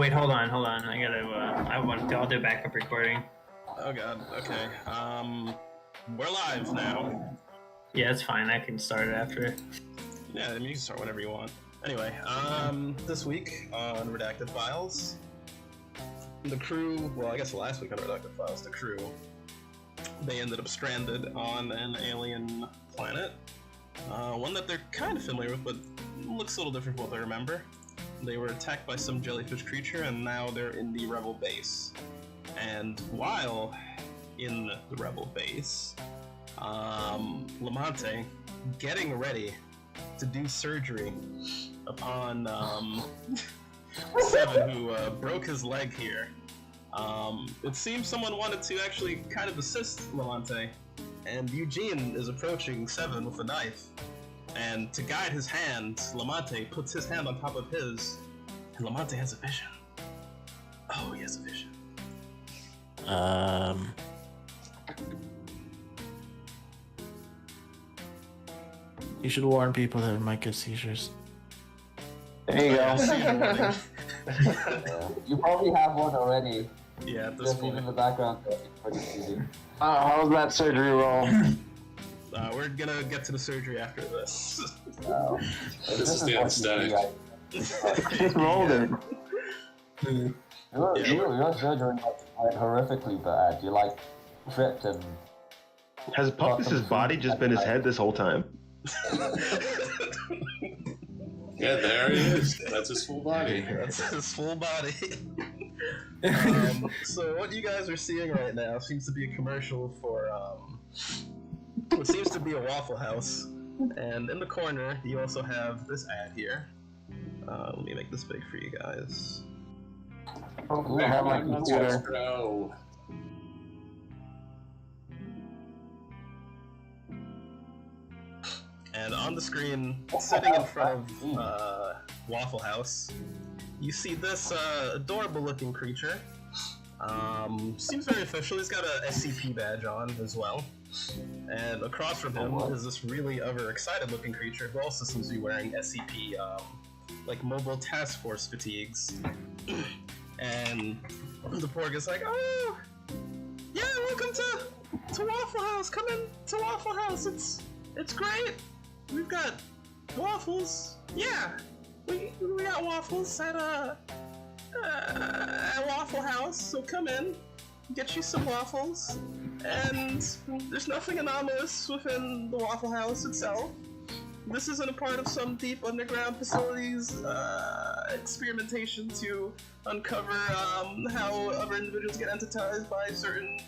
wait, hold on. I gotta, I'll do backup recording. Oh god, okay. We're live now. Yeah, it's fine. I can start it after. Yeah, I mean, you can start whenever you want. Anyway, this week on Redacted Files, the crew, well, I guess last week on Redacted Files, the crew, they ended up stranded on an alien planet. One that they're kind of familiar with, but looks a little different from what they remember. They were attacked by some jellyfish creature, and now they're in the rebel base. And while in the rebel base, Lamante getting ready to do surgery upon Seven, who broke his leg here. It seems someone wanted to actually kind of assist Lamante, and Eugene is approaching Seven with a knife. And to guide his hand, Lamante puts his hand on top of his, and Lamante has a vision. Oh, he has a vision. You should warn people that it might get seizures. There you go. Seizure You probably have one already. Yeah, at this Just point. in the background. Pretty easy. How's that surgery roll? We're gonna get to the surgery after this. This is the anesthetic. Just rolled it. Your surgery went horrifically bad. You like tripped and. Has Puffus' body just been his head this whole time? Yeah, there he is. That's his full body. That's his full body. So what you guys are seeing right now seems to be a commercial for what seems to be a Waffle House. And in the corner, you also have this ad here. Let me make this big for you guys. I have my computer. Bro. And on the screen, sitting in front of Waffle House, you see this adorable-looking creature. Seems very official. He's got a SCP badge on as well. And across from him is this really overexcited-looking creature who also seems to be wearing SCP, like mobile task force fatigues. And the poor guy's like, "Oh, yeah, welcome to Waffle House. Come in to Waffle House. It's great. We've got waffles. Yeah, we got waffles at Waffle House. So come in, get you some waffles. And there's nothing anomalous within the Waffle House itself. This isn't a part of some deep underground facility's experimentation to uncover how other individuals get entitized by certain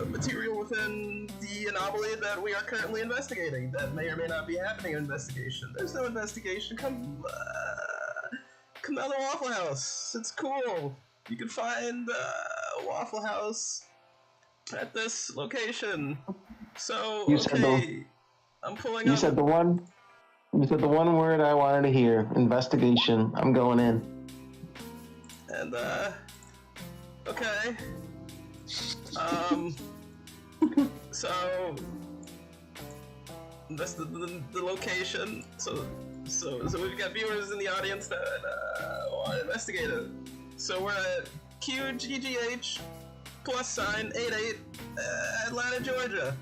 material within the anomaly that we are currently investigating. That may or may not be happening in investigation. There's no investigation. Come to the Waffle House. It's cool. You can find Waffle House at this location. So, I'm pulling up. You said the one word I wanted to hear. Investigation. I'm going in. And, okay. So that's the location. So we've got viewers in the audience that want to investigate it. So we're at QGGH +88 Atlanta, Georgia.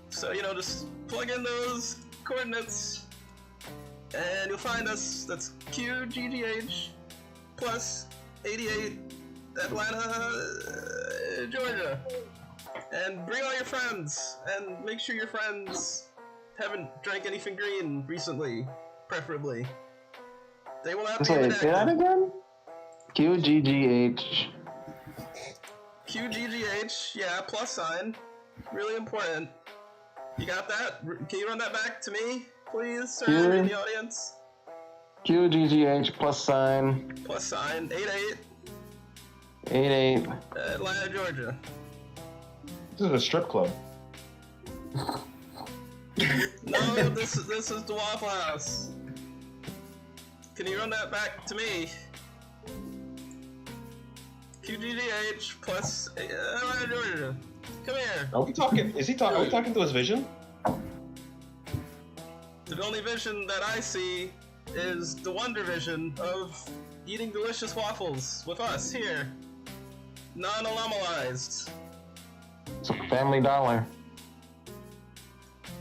So just plug in those coordinates, and you'll find us. That's QGGH +88 Atlanta, Georgia. And bring all your friends, and make sure your friends haven't drank anything green recently, preferably. They will not be Say that again? QGGH. QGGH, yeah, +. Really important. You got that? Can you run that back to me, please, sir, in the audience? QGGH +88 88 Atlanta, Georgia. This is a strip club. No, this is the Waffle House. Can you run that back to me? QGGH Atlanta, Georgia. Come here. Are we talking? Are we talking to his vision? The only vision that I see is the Wonder Vision of eating delicious waffles with us here. Non-anomalized. It's a family dollar.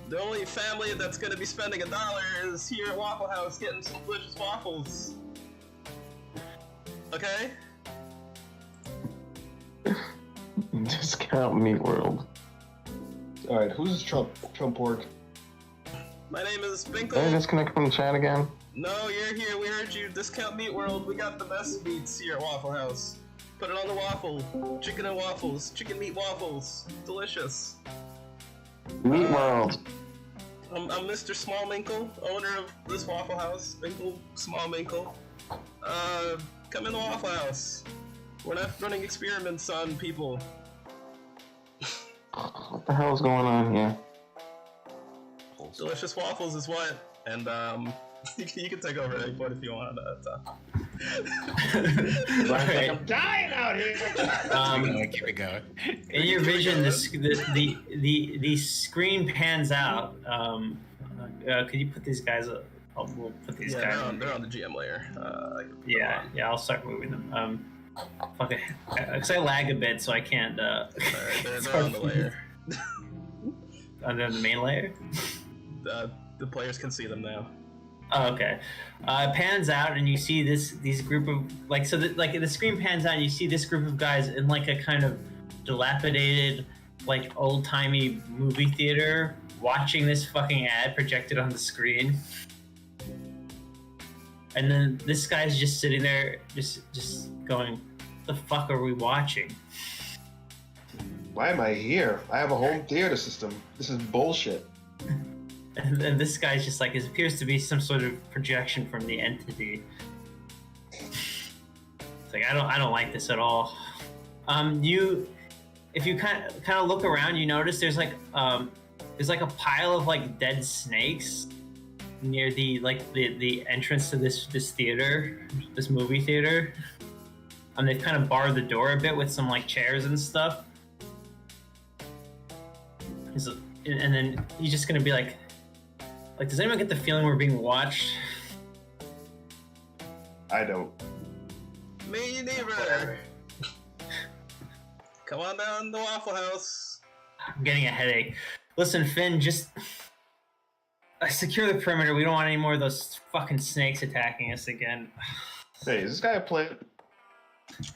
The only family that's gonna be spending $1 is here at Waffle House getting some delicious waffles. Okay? Discount Meat World. All right, who's Trump Pork? My name is Did I Binkle. disconnect from the chat again? No, you're here. We heard you. Discount Meat World. We got the best meats here at Waffle House. Put it on the waffle. Chicken and waffles. Chicken meat waffles. Delicious. Meat World. I'm Mr. Smallminkle, owner of this Waffle House. Minkle, Smallminkle. Come in the Waffle House. We're not running experiments on people. What the hell is going on here? Delicious waffles is what? And you can take over at any point if you want. Alright. I'm dying out here. Keep it going. In your vision, the screen pans out. Could you put these guys up? We'll put these guys. They're on the GM layer. Yeah, I'll start moving them. Fuck it. Cause I lag a bit, so I can't. Alright, they're on the layer. Under the main layer. The players can see them now. Oh, okay. It pans out, and you see these group of the screen pans out, and you see this group of guys in like a kind of dilapidated, like old timey movie theater, watching this fucking ad projected on the screen. And then this guy's just sitting there, just going, "The fuck are we watching?" Why am I here? I have a home theater system. This is bullshit. And this guy's just like, it appears to be some sort of projection from the entity. It's like, I don't like this at all. If you kind of look around, you notice there's like a pile of like dead snakes near the entrance to this theater, this movie theater. They've kind of barred the door a bit with some like chairs and stuff. And then he's just gonna be like, does anyone get the feeling we're being watched? I don't. Me neither. Come on down to Waffle House. I'm getting a headache. Listen, Finn, just secure the perimeter. We don't want any more of those fucking snakes attacking us again. Hey, is this guy a plant? He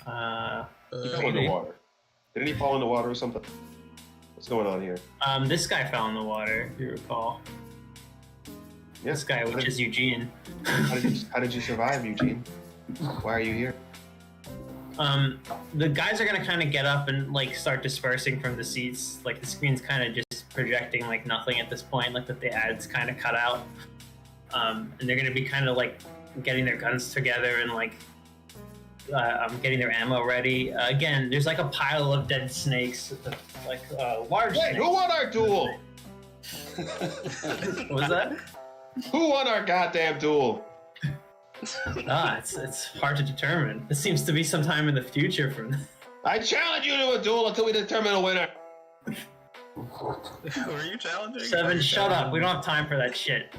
fell in the water. Didn't he fall in the water or something? What's going on here? This guy fell in the water, if you recall. Yeah. This guy, which is Eugene. How did you survive, Eugene? Why are you here? The guys are gonna kind of get up and like start dispersing from the seats. Like the screen's kind of just projecting like nothing at this point, like that the ads kind of cut out. And they're gonna be kind of like getting their guns together and like getting their ammo ready. Again, there's like a pile of dead snakes, like large. Wait, snakes. who won our duel? What was that? Who won our goddamn duel? It's hard to determine. This seems to be sometime in the future from. I challenge you to a duel until we determine a winner. Who are you challenging? Seven, shut up. We don't have time for that shit.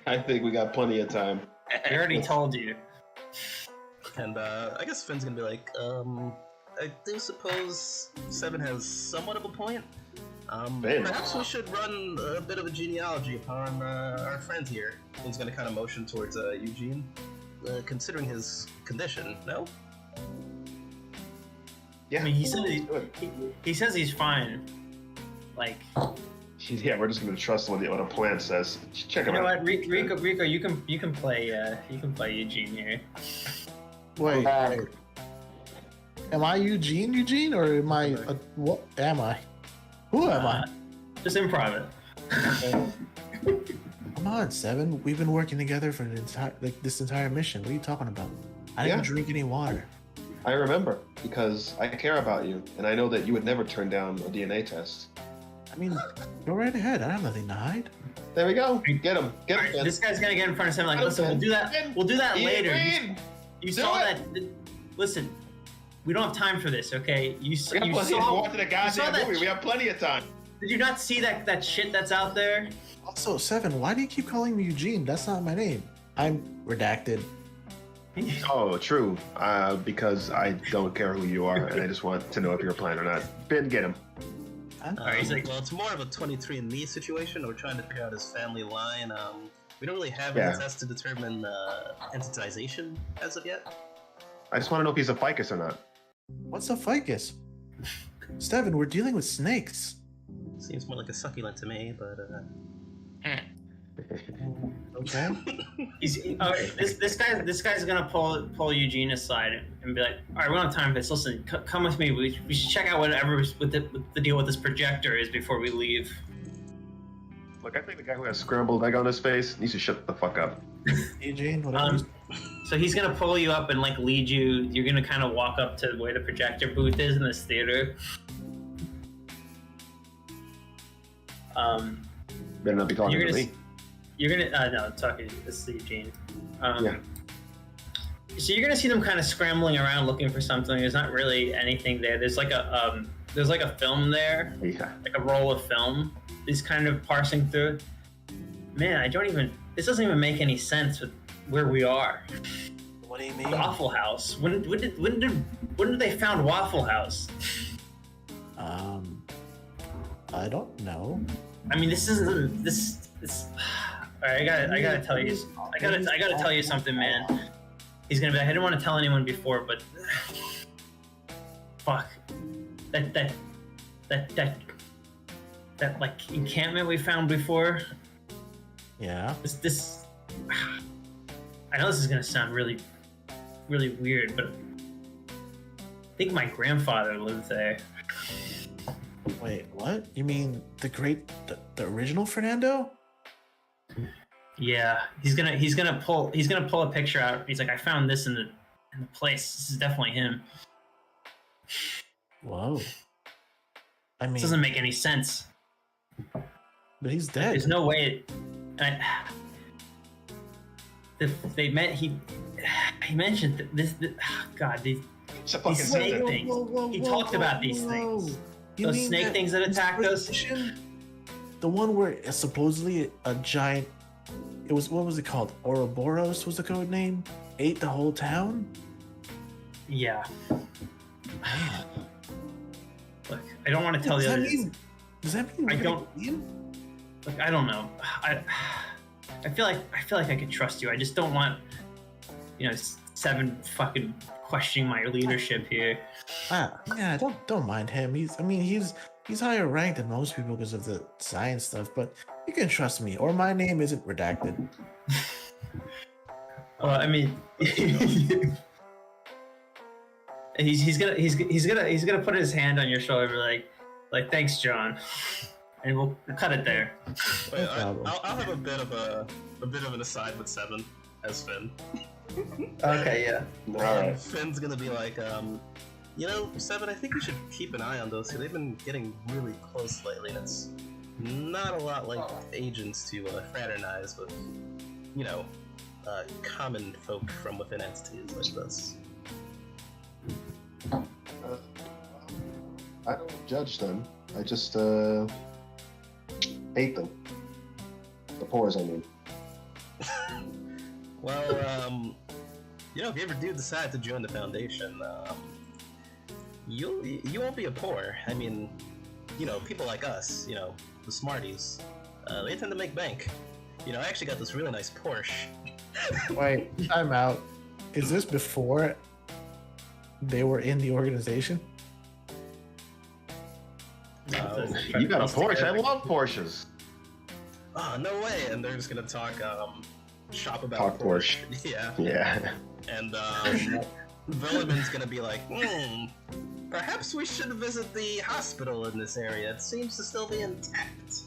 I think we got plenty of time. We already told you. And I guess Finn's gonna be like, I do suppose Seven has somewhat of a point. Finn. Perhaps we should run a bit of a genealogy upon our friend here. He's gonna kind of motion towards Eugene, considering his condition. No? Yeah. I mean, he says he's fine. Like, Yeah, we're just gonna trust what a plant says. Check you him know out. what, Rico, you can play Eugene here. Wait, am I Eugene, or am I? What am I? Who am I? Just improv it. Come on, Seven. We've been working together for this entire mission. What are you talking about? I didn't drink any water. I remember because I care about you, and I know that you would never turn down a DNA test. I mean, go right ahead. I have nothing to hide. There we go. Get him. Get him. Right, this guy's gonna get in front of him like, listen, we'll do that later. You saw that. Listen, we don't have time for this, okay? You saw the goddamn movie. We have plenty of time. Did you not see that shit that's out there? Also, Seven, why do you keep calling me Eugene? That's not my name. I'm Redacted. Oh, true. Because I don't care who you are, and I just want to know if you're a plant or not. Ben, get him. He's like, well, it's more of a 23andMe situation. We're trying to figure out his family line. We don't really have any tests to determine entitization as of yet. I just want to know if he's a ficus or not. What's a ficus? Steven, we're dealing with snakes. Seems more like a succulent to me, but Okay. This guy's gonna pull Eugene aside and be like, all right, we don't have time for this. Listen, come with me. We should check out whatever with the deal with this projector is before we leave. Look, I think the guy who has scrambled egg on his face needs to shut the fuck up. Eugene, whatever. So he's gonna pull you up and like lead you. You're gonna kind of walk up to where the projector booth is in this theater. Better not be talking to me. You're gonna no, talking. This is Eugene. Yeah. So you're gonna see them kind of scrambling around looking for something. There's not really anything there. There's like a film there, like a roll of film. He's kind of parsing through. Man, this doesn't even make any sense with where we are. What do you mean? Waffle House. When did they found Waffle House? I don't know. I mean, this. All right, I gotta tell you. I gotta tell you something, man. He's gonna be like, I didn't want to tell anyone before, but fuck, that like encampment we found before. Yeah. This. I know this is gonna sound really, really weird, but I think my grandfather lived there. Wait, what? You mean the original Fernando? Yeah, he's gonna pull a picture out. He's like, I found this in the place. This is definitely him. Whoa. I mean, this doesn't make any sense. But he's dead. There's no way. He mentioned this. God, these snake things. He talked about these things. Those snake things that attacked us. The one where it's supposedly a giant. It was, what was it called? Ouroboros was the code name. Ate the whole town. Yeah. Look, I don't want to tell you. Does that mean? I don't. Look, I don't know. I feel like I could trust you. I just don't want, Seven fucking questioning my leadership here. Yeah, don't mind him. He's higher ranked than most people because of the science stuff, but you can trust me, or my name isn't redacted. Well, I mean, he's gonna put his hand on your shoulder, like thanks, John, and we'll cut it there. Wait, I'll have a bit of an aside with Seven as Finn. Okay, yeah. All right. Finn's gonna be like, Seven, I think you should keep an eye on those, because they've been getting really close lately, and it's not a lot like agents to fraternize with, common folk from within entities like this. I don't judge them. I just hate them. The pores, I mean. Well, if you ever do decide to join the Foundation, you won't be a poor. I mean, people like us, the smarties, they tend to make bank. I actually got this really nice Porsche. Wait, time out. Is this before they were in the organization? You got a Porsche? I love Porsches. Oh, no way! And they're just gonna talk shop about Talk Porsche. Yeah. And Velleman's gonna be like, perhaps we should visit the hospital in this area. It seems to still be intact.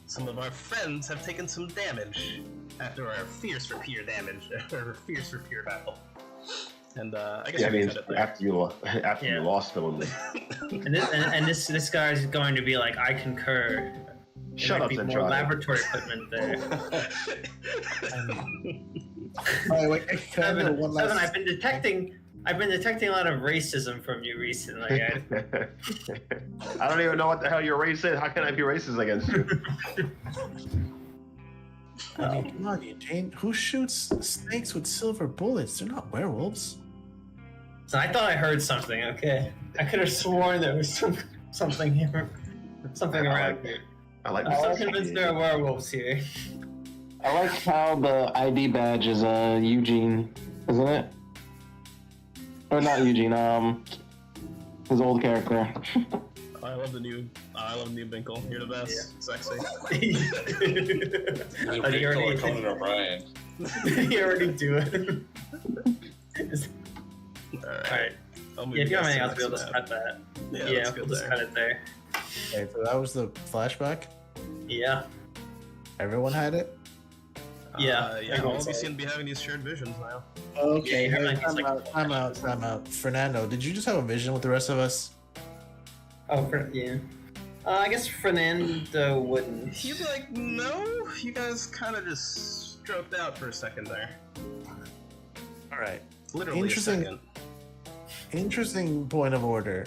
Some of our friends have taken some damage after our fierce for peer battle. And I guess after you lost Philip. and this guy's going to be like, I concur. Shut up, more Andrade. laboratory equipment there. Seven, I've been detecting a lot of racism from you recently. I don't even know what the hell your race is. How can I be racist against you? I mean, come on, Eugene. Who shoots snakes with silver bullets? They're not werewolves. So I thought I heard something. Okay, I could have sworn there was something here, something around here. I like I'm so this. convinced there are werewolves here. I like how the ID badge is Eugene, isn't it? Or not Eugene, his old character. I love the new Binkle. You're the best. Yeah. Sexy. New But you Binkle or already- Conan O'Brien. You already do it. Alright. Yeah, if you have anything else, we'll just cut that. Yeah, Yeah, that's good we'll just there. cut it there. Okay, so that was the flashback. Yeah. Everyone had it. Yeah. Yeah, all of you seem to be having these shared visions now. Okay, Yeah, everyone gets, I'm out. Fernando, did you just have a vision with the rest of us? Oh, yeah. I guess Fernando wouldn't. He's like, no, you guys kind of just stroked out for a second there. All right. Literally Interesting. a second. Interesting point of order.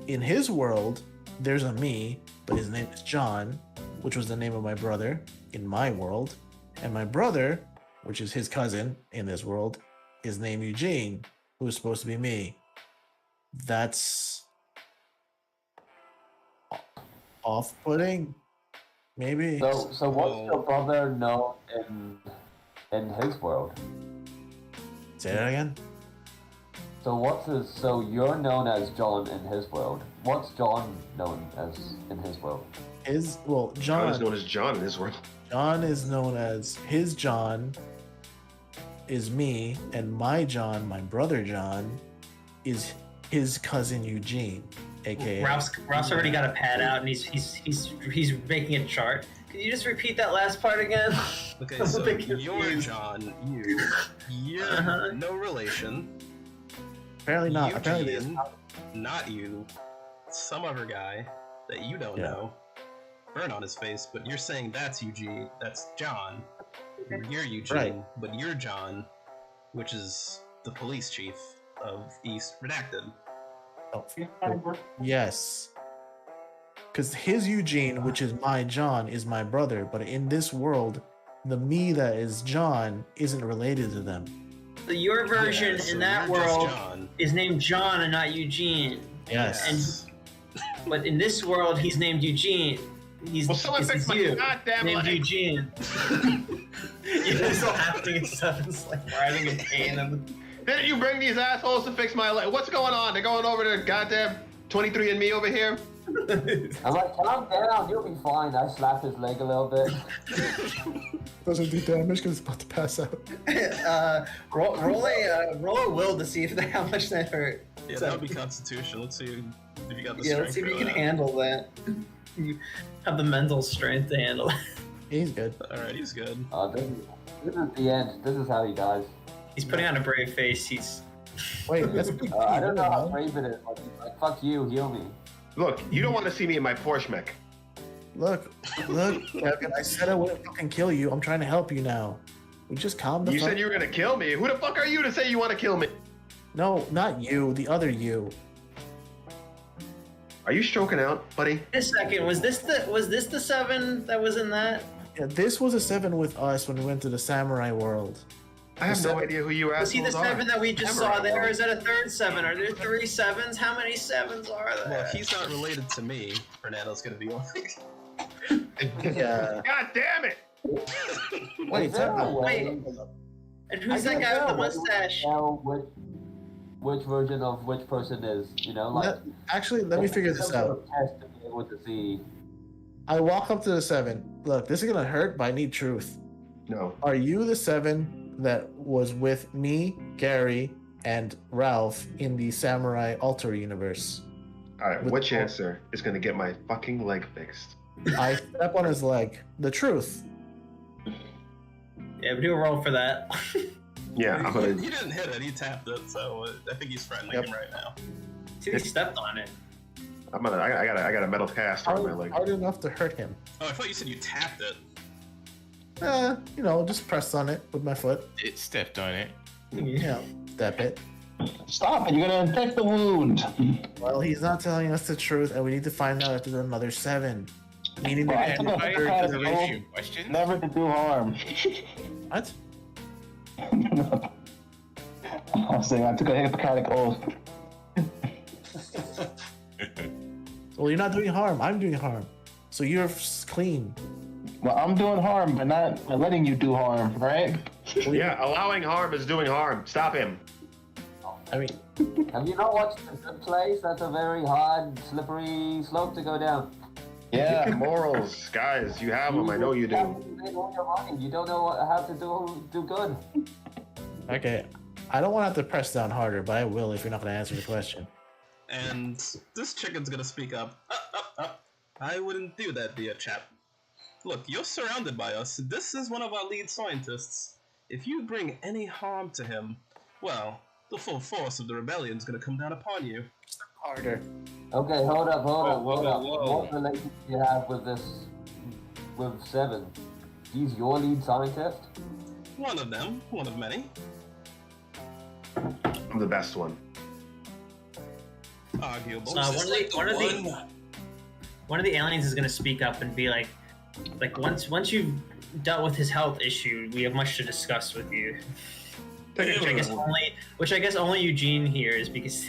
In his world, there's a me, but his name is John, which was the name of my brother in my world, and my brother, which is his cousin in this world, is named Eugene, who is supposed to be me. That's off-putting, maybe. So what's your brother known in his world? Say that again. So you're known as John in his world. What's John known as in his world? John is known as John in his world. John is known as his John is me, and my John, my brother John, is his cousin Eugene, aka Ralph's already got a pad out and he's making a chart. Could you just repeat that last part again? Okay, I'm a so bit you're confused. John, you're Uh-huh. no relation. apparently not. Apparently, Eugene, not you. Some other guy that you don't Yeah. know. Burn on his face, but you're saying that's Eugene, that's John. You're Eugene, Right. but you're John, which is the police chief of East Redacted. oh, yes, because his Eugene, which is my John, is my brother. But in this world, the me that is John isn't related to them. So your version Yeah, so in that you're just world John. is named John and not Eugene. Yes. But in this world, he's named Eugene. Well, someone this fix is my you, goddamn named light. Eugene. You're still laughing and stuff. It's like writhing in pain. And Didn't you bring these assholes to fix my light? What's going on? They're going over to goddamn 23andMe over here? I'm like, calm down, you'll be fine. I slapped his leg a little bit. Doesn't do damage because it's about to pass out. roll a will to see how much that hurt. Yeah, So- that would be Constitution. Let's see if you got the Yeah, strength let's see if for you can that. handle that. You have the mental strength to handle it. He's good. Alright, he's good. This is the end. This is how he dies. He's putting on a brave face. He's Wait, that's I don't know how brave it is. But he's like, fuck you, heal me. Look, you don't want to see me in my Porsche mech. Look, Kevin, I said I wouldn't fucking kill you. I'm trying to help you now. We just calm the You fuck. said you were gonna kill me. Who the fuck are you to say you want to kill me? No, not you. The other you. Are you stroking out, buddy? Wait a second. Was this the 7 that was in that? Yeah, this was a 7 with us when we went to the samurai world. I have no seven- idea who you Was he assholes the are. 7 that we just Samurai saw there, or world. is that a third 7? Are there 3 7s? How many 7s are Well, there? if he's not related to me, Fernando's gonna be like, Yeah. God damn it! Wait, Is there time a out. way- And I who's that can't guy with the tell mustache? which version of which person is, you know, like. Actually, let me figure this some sort out. of test to be able to see. I walk up to the 7. Look, this is gonna hurt, but I need truth. No. Are you the 7 that was with me, Gary, and Ralph in the Samurai Alter universe? Alright, With- what chancer is gonna get my fucking leg fixed? I step on his leg. The truth. Yeah, we do a roll for that. Yeah, I'm gonna. you didn't hit it, he tapped it, so I think he's friendly Yep. him right now. See, he stepped on it. I got a metal cast on my leg. Hard enough to hurt him. Oh, I thought you said you tapped it. Just press on it with my foot. It stepped on it. Step it. Stop it, you're gonna infect the wound. Well, he's not telling us the truth, and we need to find out if there's another 7. Meaning Well, I they're took a gonna hard to the oath ratio. Questions? never to do harm. What? I was saying I took a Hippocratic oath. Well, you're not doing harm. I'm doing harm. So you're clean. Well, I'm doing harm, but not letting you do harm, right? Yeah, allowing harm is doing harm. Stop him. I mean, Have you not watched The Good Place? That's a very hard, slippery slope to go down. Yeah. Morals, guys, you have them. I know you do. You don't know how to do good. okay. I don't want to have to press down harder, but I will if you're not going to answer the question. And this chicken's gonna speak up. I wouldn't do that, dear chap. Look, you're surrounded by us. This is one of our lead scientists. If you bring any harm to him, well, the full force of the rebellion's gonna come down upon you. Harder. Okay, hold up. whoa. What relationship do you have with Seven? He's your lead scientist? One of them, one of many. I'm the best one. Arguable. One of the aliens is going to speak up and be like once you've dealt with his health issue, we have much to discuss with you. Which I guess only Eugene hears because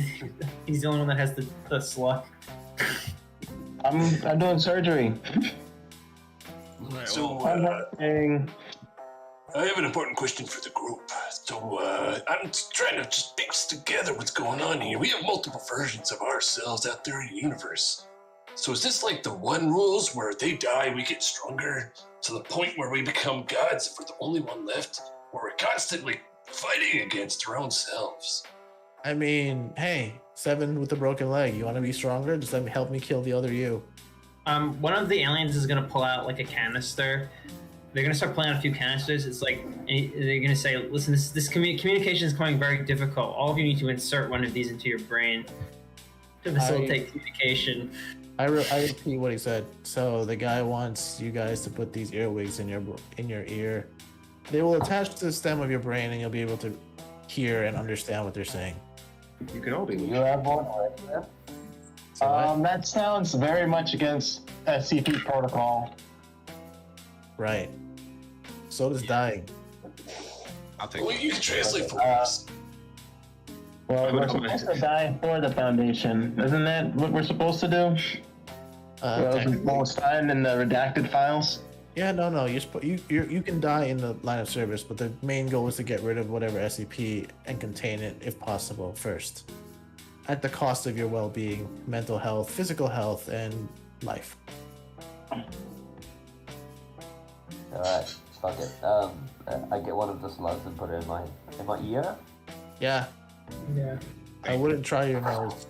he's the only one that has the slug. I'm doing surgery. So, I have an important question for the group. So, I'm trying to just piece together what's going on here. We have multiple versions of ourselves out there in the universe. So is this like the one rules where they die, we get stronger to the point where we become gods if we're the only one left? Or we're constantly fighting against our own selves? I mean, hey, Seven with a broken leg. You want to be stronger? Just let me help me kill the other you. One of the aliens is going to pull out like a canister. They're going to start pulling out a few canisters. It's like, they're going to say, listen, this communication is becoming very difficult. All of you need to insert one of these into your brain to facilitate communication. I repeat what he said. So the guy wants you guys to put these earwigs in your ear. They will attach to the stem of your brain and you'll be able to hear and understand what they're saying. You can all be. You have one right there? That sounds very much against SCP protocol. Right. So does dying. I'll take Well, it. you can translate for us. Well, we're supposed to die for the Foundation. Isn't that what we're supposed to do? What was signed in the redacted files? Yeah, no. You can die in the line of service, but the main goal is to get rid of whatever SCP and contain it if possible first, at the cost of your well-being, mental health, physical health, and life. Alright, fuck it. I get one of the slugs and put it in my ear? Yeah. Yeah. I wouldn't try your nose.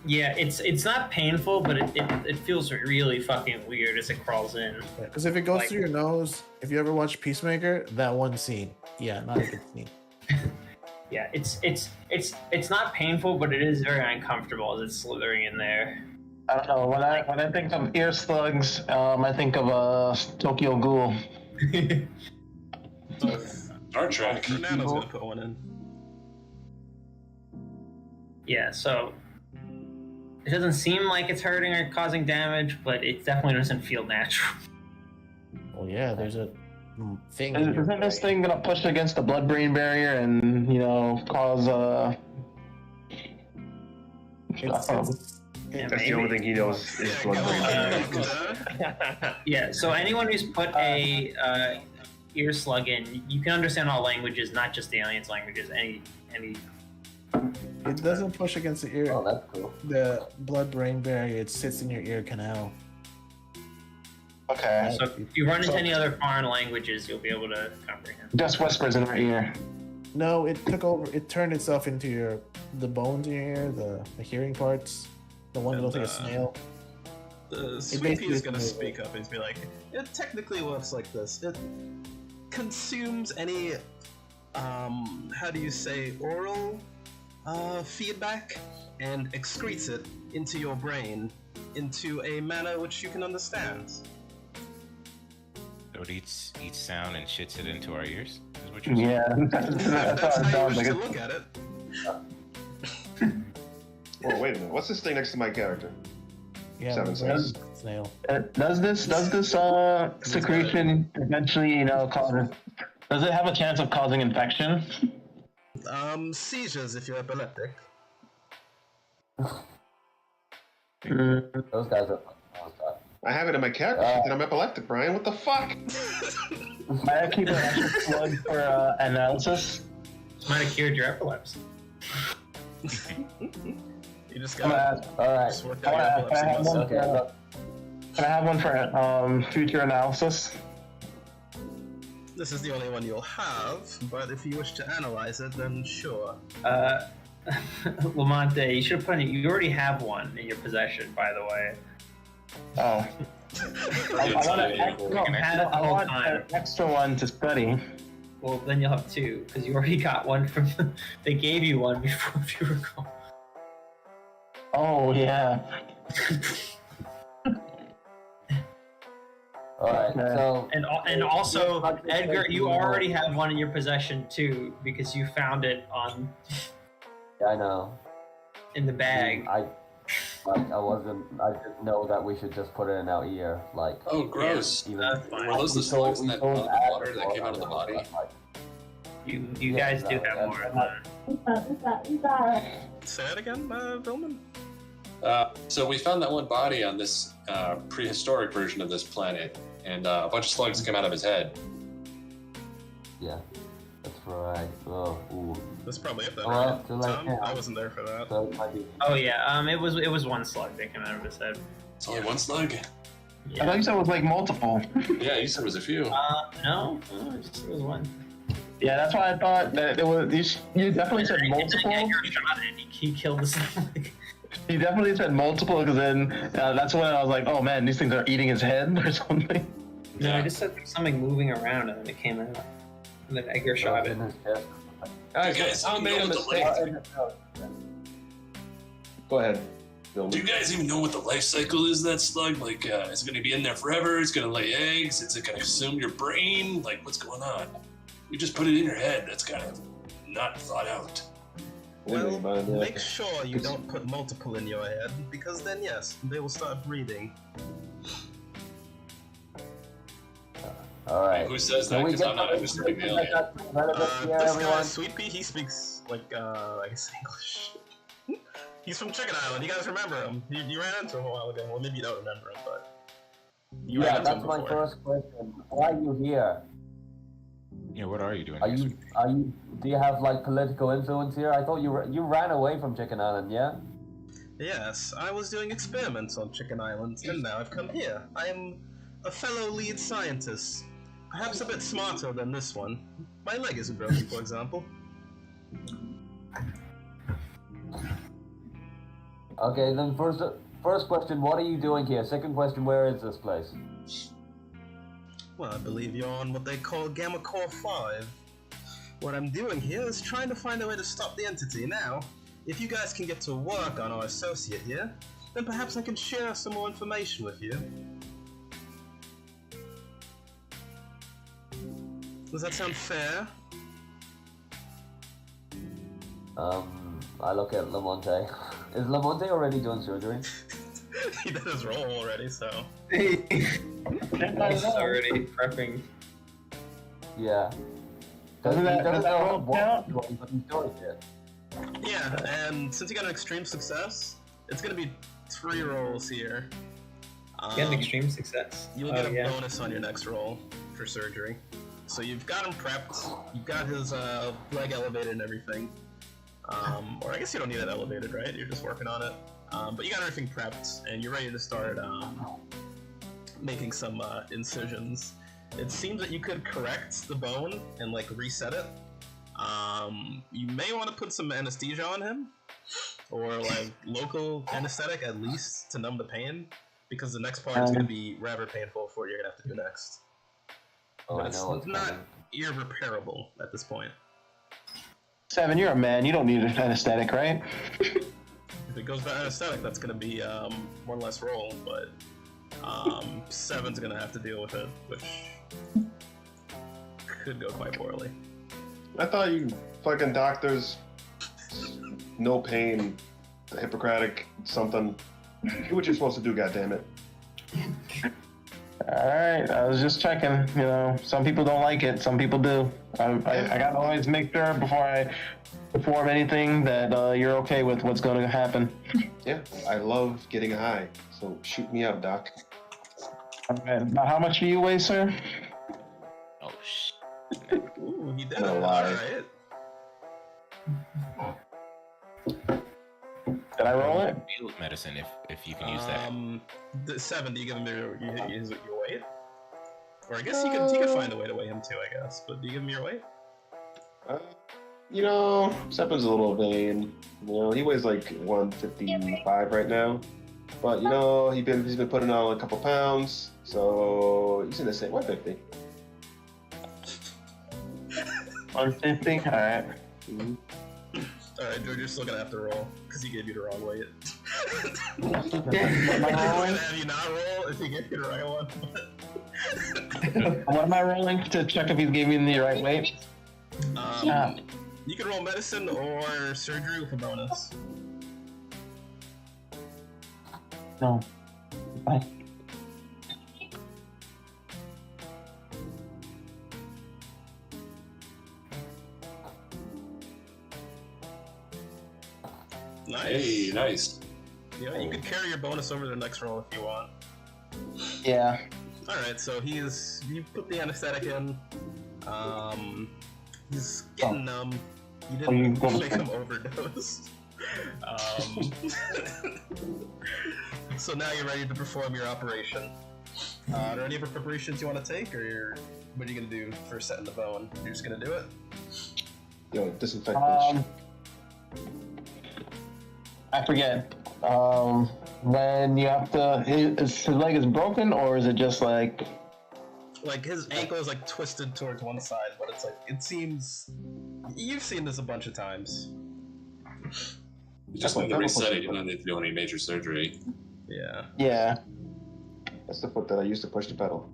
Yeah, it's not painful, but it feels really fucking weird as it crawls in. Because if it goes through your nose, if you ever watch Peacemaker, that one scene, yeah, not a good scene. Yeah, it's not painful, but it is very uncomfortable as it's slithering in there. I don't know. When I think of ear slugs, I think of Tokyo Ghoul. Star Trek. Nano's gonna put one in. Yeah, so it doesn't seem like it's hurting or causing damage, but it definitely doesn't feel natural. Well, yeah, there's a thing. in your Isn't this brain. thing gonna push against the blood-brain barrier and cause Yeah, That's the only thing he knows is blood-brain. Yeah, so anyone who's put a ear slug in, you can understand all languages, not just the aliens' languages. Any. It doesn't push against the ear. Oh, that's cool. The blood-brain barrier, it sits in your ear canal. Okay. So if you run into any other foreign languages, you'll be able to comprehend. Just whispers in our ear. No, it took over. It turned itself into the bones in your ear, the hearing parts, the one that looks like a snail. The sweet pea is gonna speak up and be like, it technically works like this. It consumes any, how do you say, oral feedback and excretes it into your brain into a manner which you can understand. So it eats sound and shits it into our ears? Is what you're saying? Yeah, That's how it how you sounds wish like. to look at it. Oh, wait a minute. What's this thing next to my character? Yeah, Seven my brain says. is snail. Does this secretion eventually, cause? Does it have a chance of causing infection? Seizures if you're epileptic. Those guys are. I have it in my character sheet that I'm epileptic, Brian. What the fuck? Might I keep an extra plug for analysis? Might have cured your epilepsy. You just I'm got gonna Alright. just worked out your epilepsy. Okay, Can I have one for future analysis? This is the only one you'll have, but if you wish to analyze it, then sure. Lamonte, you should have put it. You already have one in your possession, by the way. Oh. I want an extra one to study. Well, then you'll have two, because you already got one from. They gave you one before, if you recall. Oh, yeah. Alright, so. And also, Edgar, you already have one in your possession too, because you found it on Yeah, I know. in the bag. I didn't know that we should just put it in our ear, like. Oh, gross. Even, That's fine. Were those the slugs in that told pot of Adam water that came out of the about body? it, like, You guys do have more. Say that again, Billman? So we found that one body on this prehistoric version of this planet, and a bunch of slugs came out of his head. Yeah, that's right. Oh, ooh. That's probably it then, Well, right? so like, Tom? yeah. I wasn't there for that. So it might be. Oh yeah, it was one slug that came out of his head. It's only one slug? I Yeah. thought you said it was like multiple. Yeah, you said it was a few. No, it was one. Yeah, that's why I thought that it was. You definitely said multiple. Edgar shot it. He killed the slug. You definitely said multiple because then that's when I was like, oh man, these things are eating his head or something. No, I just said there was something moving around and then it came out. And then Edgar shot it. In his chest. Guys, guys I made a know the mistake. Go ahead, Bill. Do you guys even know what the life cycle is of that slug? Like, is it going to be in there forever? It's going to lay eggs? Is it going to consume your brain? Like, what's going on? You just put it in your head. That's kind of not thought out. Well, make sure you don't put multiple in your head, because then yes, they will start breathing. Alright. Who says that? Because I'm not a Mr. Big Alien. This guy, Sweet Pea, he speaks like, I guess English. He's from Chicken Island. You guys remember him? You ran into him a while ago. Well, maybe you don't remember him, but you ran Yeah, into him that's my before. first question. Why are you here? Yeah, what are you doing? Are here, you? Do you have like political influence here? I thought you ran away from Chicken Island, yeah? Yes, I was doing experiments on Chicken Island, and now I've come here. I am a fellow lead scientist. Perhaps a bit smarter than this one. My leg isn't broken, for example. Okay, then first question, what are you doing here? Second question, where is this place? Well, I believe you're on what they call Gamma Core 5. What I'm doing here is trying to find a way to stop the entity. Now, if you guys can get to work on our associate here, then perhaps I can share some more information with you. Does that sound fair? I look at Lamonte. Is Lamonte already doing surgery? He did his roll already, so... He's already prepping. Yeah. Doesn't that roll count? But he's doing it. Yeah, and since you got an extreme success, it's gonna be 3 rolls here. You had an extreme success. You'll get a bonus on your next roll for surgery. So you've got him prepped, you've got his leg elevated and everything. Or I guess you don't need it elevated, right? You're just working on it. But you got everything prepped, and you're ready to start making some incisions. It seems that you could correct the bone and like reset it. You may want to put some anesthesia on him, or like local anesthetic at least to numb the pain, because the next part is going to be rather painful for what you're going to have to do next. Oh, But I it's know what's not coming. irreparable at this point. Seven, you're a man. You don't need an anesthetic, right? If it goes by anesthetic, that's going to be more or less roll, but 7's going to have to deal with it, which could go quite poorly. I thought you fucking doctors, no pain, Hippocratic something. Do what you're supposed to do, goddammit. Alright, I was just checking. You know, some people don't like it, some people do. I gotta always make sure before I perform anything that you're okay with what's going to happen. Yeah, I love getting high, so shoot me up, Doc. Okay, about how much do you weigh, sir? Oh, shit. Ooh, he did it. No All lie. right. Did I roll it? Field medicine, if you can use that. The 7. Do you give him your weight? Or I guess he could find a way to weigh him too. I guess. But do you give him your weight? You know, Seppin's a little vain. You know, he weighs like 155 right now. But you know, he's been putting on a couple pounds, so he's in the same 150. 150? Alright. Mm-hmm. Alright, George, you're still gonna have to roll, because he gave you the wrong weight. Am I rolling? Have you not roll if he gave you the right one? What am I rolling to check if he's giving me the right weight? You can roll medicine or surgery with a bonus. No. Bye. Nice. Hey, nice. You know, you can carry your bonus over to the next roll if you want. Yeah. Alright, so you put the anesthetic in. He's getting numb. You didn't make him overdose. So now you're ready to perform your operation. Are there any other preparations you want to take, or what are you gonna do for setting the bone? You're just gonna do it? Yo, disinfect. I forget. When you have to, his leg is broken, or is it just like his ankle is like twisted towards one side, but it's like it seems. You've seen this a bunch of times. You just need to reset it. You don't need to do any major surgery. Yeah. Yeah. That's the foot that I used to push the pedal.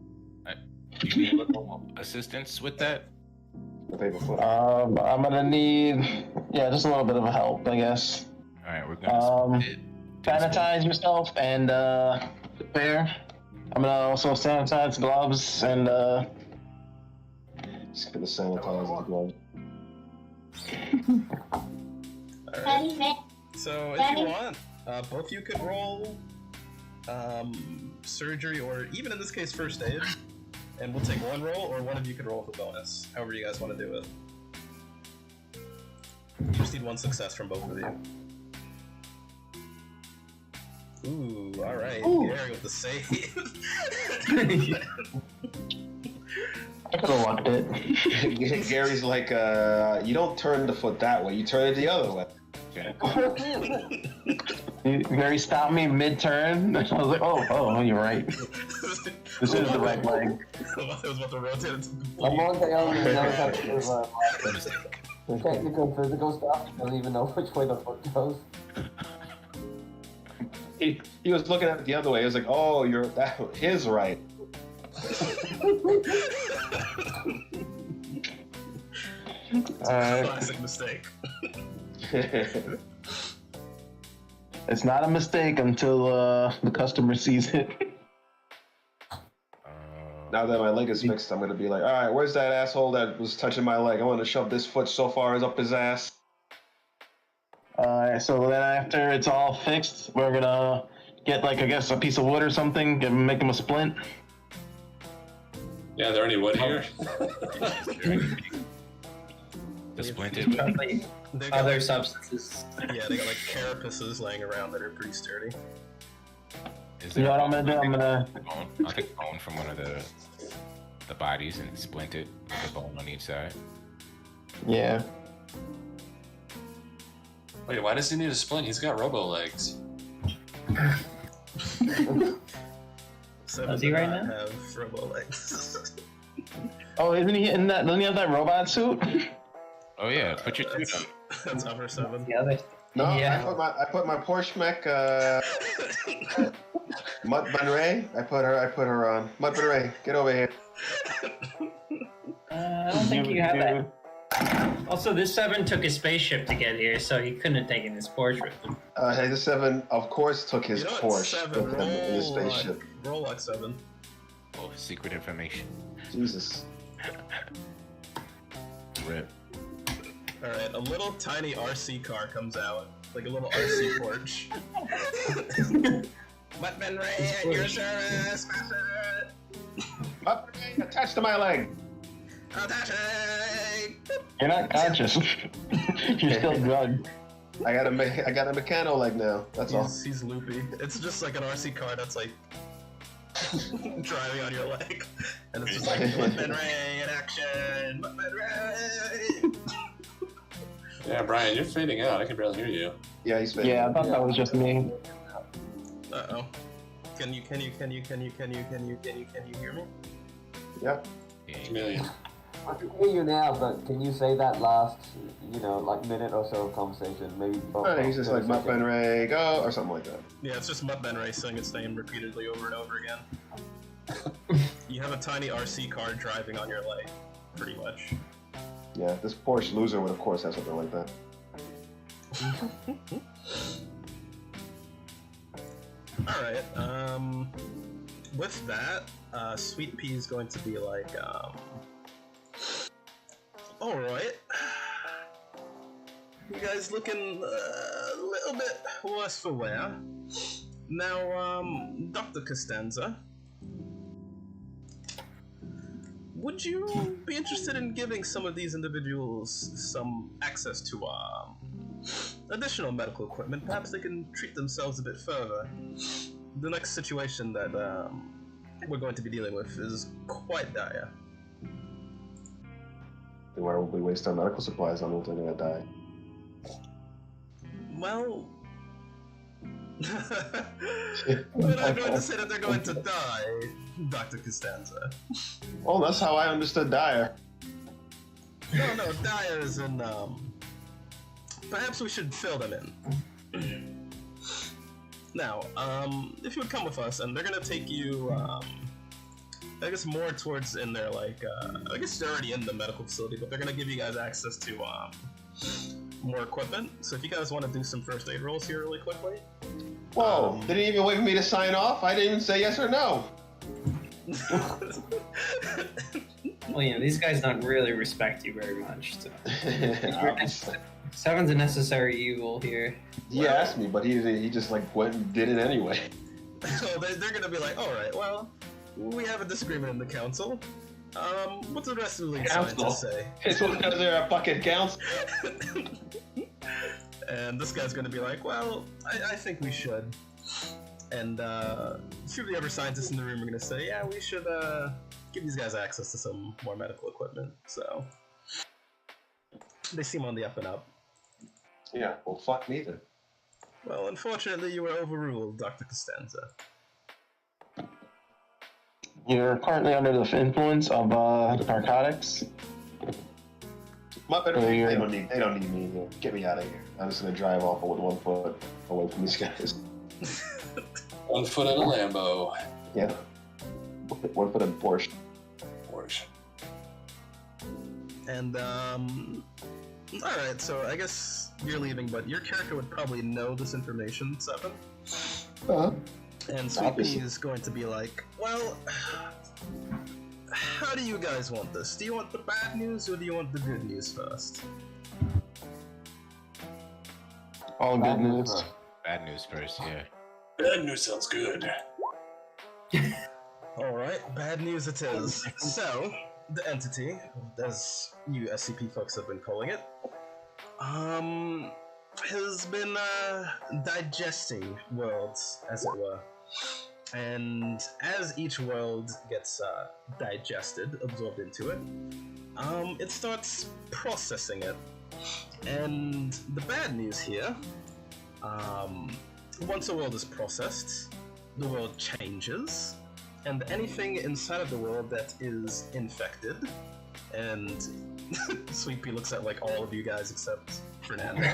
Do you need a little assistance with that? The paper foot. I'm gonna need, just a little bit of help, I guess. All right, we're gonna sanitize yourself and prepare. I'm gonna also sanitize gloves and Just gonna sanitize the glove. Alright. So if you want, both you could roll surgery, or even in this case first aid, and we'll take one roll, or one of you could roll with a bonus, however you guys want to do it. You just need one success from both of you. Ooh, alright. Gary with the save. I could have walked it. Gary's like, you don't turn the foot that way, you turn it the other way. Gary stopped me mid-turn. I was like, oh, you're right. This is the right leg. I was about to rotate it. I'm on the other technical physical stuff. I don't even know which way the foot goes. He was looking at it the other way. He was like, oh, his right. Classic mistake. It's not a mistake until the customer sees it. Now that my leg is fixed, I'm gonna be like, all right, where's that asshole that was touching my leg? I want to shove this foot so far as up his ass. So then after it's all fixed, we're gonna get I guess a piece of wood or something, make him a splint. Yeah, there any wood here? The splinted. Other substances. Yeah, they got carapaces laying around that are pretty sturdy. Is You know there what I'm gonna do? I'm gonna. bone? I'll take a bone from one of the bodies and splint it with a bone on each side. Yeah. Wait, why does he need a splint? He's got robo legs. Seven Is he right now? have robo legs. Oh, isn't he in that? Doesn't he have that robot suit? Oh yeah, put your suit on. That's number 7. The other. No, Yeah. I put my Porsche mech, Mud Bunray. I put her on. Mud Bunray, get over here. I don't think you have that. Also, this 7 took a spaceship to get here, so he couldn't have taken his Porsche with him. Hey, the 7, of course, took his You know what, Porsche 7, with him in his roll, spaceship. Roll luck 7. Oh, secret information. Jesus. Rip. Alright, a little tiny RC car comes out. Like a little RC porch. Buttman Ray at your service, master! Attached to my leg. Attaching! You're not conscious. You're still drugged. I got a mechano leg now. That's all. He's loopy. It's just like an RC car that's like driving on your leg, and it's just like Buttman Ray in action. Buttman Ray. Yeah, Brian, you're fading out. I can barely hear you. Yeah, he's fading. Yeah, I thought that was just me. Uh-oh. Can you hear me? Yeah. Chameleon. I can hear you now, but can you say that last, like minute or so of conversation? Maybe. He's just like Muttman Ray, go, or something like that. Yeah, it's just Muttman Ray saying its name repeatedly over and over again. You have a tiny RC car driving on your leg, pretty much. Yeah, this Porsche loser would of course have something like that. Alright, with that, Sweet Pea is going to be like, alright. You guys looking a little bit worse for wear. Now, Dr. Costanza, would you be interested in giving some of these individuals some access to additional medical equipment? Perhaps they can treat themselves a bit further. The next situation that we're going to be dealing with is quite dire. Then why would we waste our medical supplies on them? They're gonna die. Well, we're not going to say that they're going to die, Dr. Costanza. Oh, that's how I understood Dyer. No, Dyer is in, perhaps we should fill them in. Now, if you would come with us, and they're gonna take you, I guess more towards in their, like, I guess they're already in the medical facility, but they're gonna give you guys access to, more equipment. So if you guys want to do some first aid rolls here really quickly. Whoa, didn't even wait for me to sign off? I didn't even say yes or no. Well, these guys don't really respect you very much. So. Seven's a necessary evil here. He asked me, but he just like went and did it anyway. So they're gonna be like, alright, well, we have a disagreement in the council. What's the rest of the league scientists say? It's because they're a fucking council. And this guy's gonna be like, well, I think we should. And a few of the other scientists in the room are gonna say, yeah, we should give these guys access to some more medical equipment. So they seem on the up and up. Yeah, well, fuck me then. Well, unfortunately, you were overruled, Dr. Costanza. You're currently under the influence of narcotics. They don't need me. Get me out of here. I'm just gonna drive off with 1 foot away from these guys. 1 foot in a Lambo. Yeah. 1 foot in a Porsche. And alright, so I guess you're leaving, but your character would probably know this information, Seven. Uh-huh. And Sweet Pea is going to be like, well, how do you guys want this? Do you want the bad news or do you want the good news first? All good news. Bad news first, yeah. Bad news sounds good. Alright, bad news it is. So, the entity, as you SCP folks have been calling it, has been digesting worlds, as it were. And as each world gets digested, absorbed into it, it starts processing it. And the bad news here, once a world is processed, the world changes, and anything inside of the world that is infected, and Sweet Pea looks at like all of you guys except Fernando.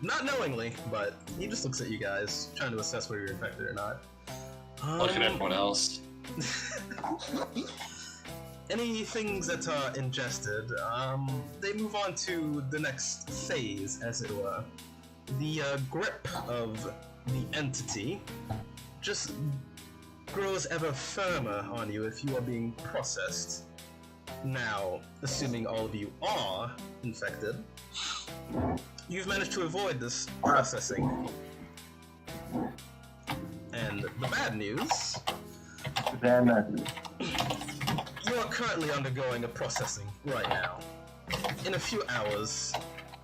Not knowingly, but he just looks at you guys, trying to assess whether you're infected or not. Look at everyone else. Any things that are ingested, they move on to the next phase, as it were. The grip of the entity just grows ever firmer on you if you are being processed. Now, assuming all of you are infected, you've managed to avoid this processing. And the bad news, you are currently undergoing a processing right now. In a few hours,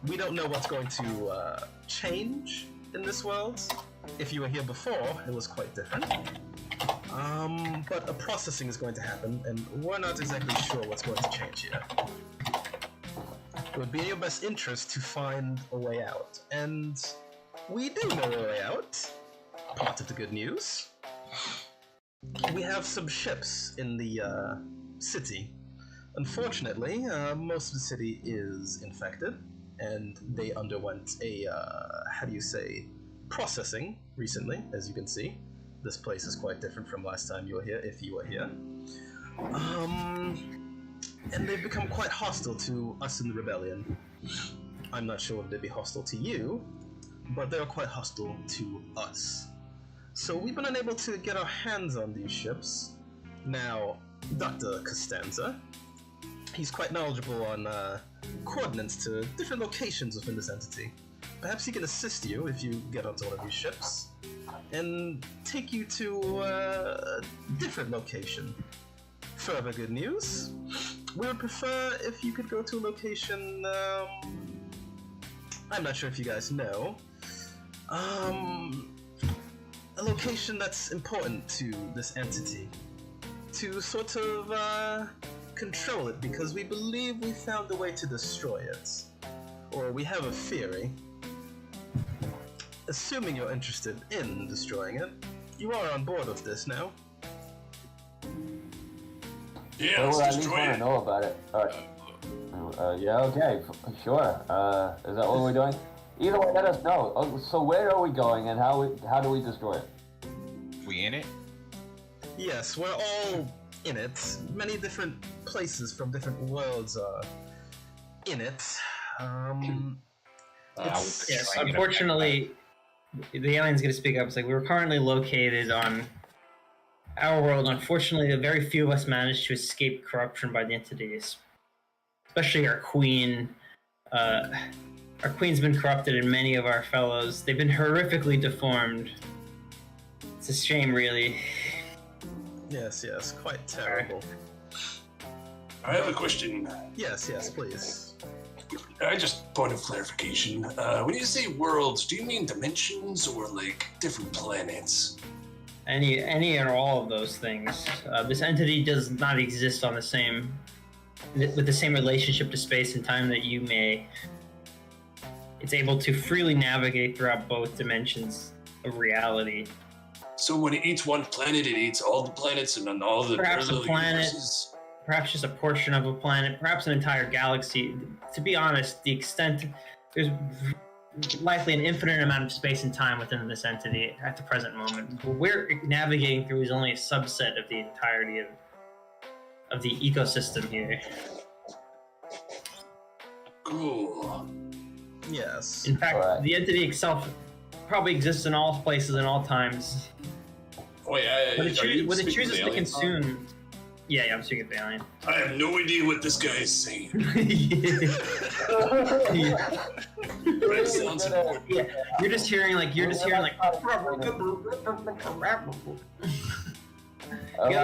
we don't know what's going to change in this world. If you were here before, it was quite different. But a processing is going to happen, and we're not exactly sure what's going to change here. It would be in your best interest to find a way out, and we do know a way out. Part of the good news. We have some ships in the city. Unfortunately, most of the city is infected, and they underwent a, processing recently, as you can see. This place is quite different from last time you were here, if you were here. And they've become quite hostile to us in the rebellion. I'm not sure if they'd be hostile to you, but they're quite hostile to us. So we've been unable to get our hands on these ships. Now, Dr. Costanza, he's quite knowledgeable on coordinates to different locations within this entity. Perhaps he can assist you if you get onto one of these ships, and take you to a different location. Further good news, we would prefer if you could go to a location, I'm not sure if you guys know, a location that's important to this entity, to sort of control it, because we believe we found a way to destroy it. Or we have a theory. Assuming you're interested in destroying it, you are on board with this now. Yeah, Well, let's at least destroy want to it. know about it. Yeah, okay, sure. Is that what we're doing? Either way, let us know. So where are we going, and how do we destroy it? We in it? Yes, we're all in it. Many different places from different worlds are in it. Yes, unfortunately, the alien's going to speak up. It's like, we were currently located on our world. Unfortunately, very few of us managed to escape corruption by the entities, especially our queen. Our queen's been corrupted, and many of our fellows, they've been horrifically deformed. It's a shame, really. Yes, quite terrible. I have a question. Yes, please. I just point of clarification. When you say worlds, do you mean dimensions or like different planets? Any and all of those things. This entity does not exist on with the same relationship to space and time that you may. It's able to freely navigate throughout both dimensions of reality. So when it eats one planet, it eats all the planets and then all the Perhaps a parallel planet. universes? Perhaps just a portion of a planet, perhaps an entire galaxy. To be honest, the extent, there's likely an infinite amount of space and time within this entity at the present moment. What we're navigating through is only a subset of the entirety of the ecosystem here. Cool. Yes. In fact, Alright. the entity itself probably exists in all places and all times. Oh yeah, When it, are you when it speaking chooses the to alien? consume... Yeah, I'm speaking of the alien. I have no idea what this guy is saying. But it sounds important. Yeah, you're just hearing like You gotta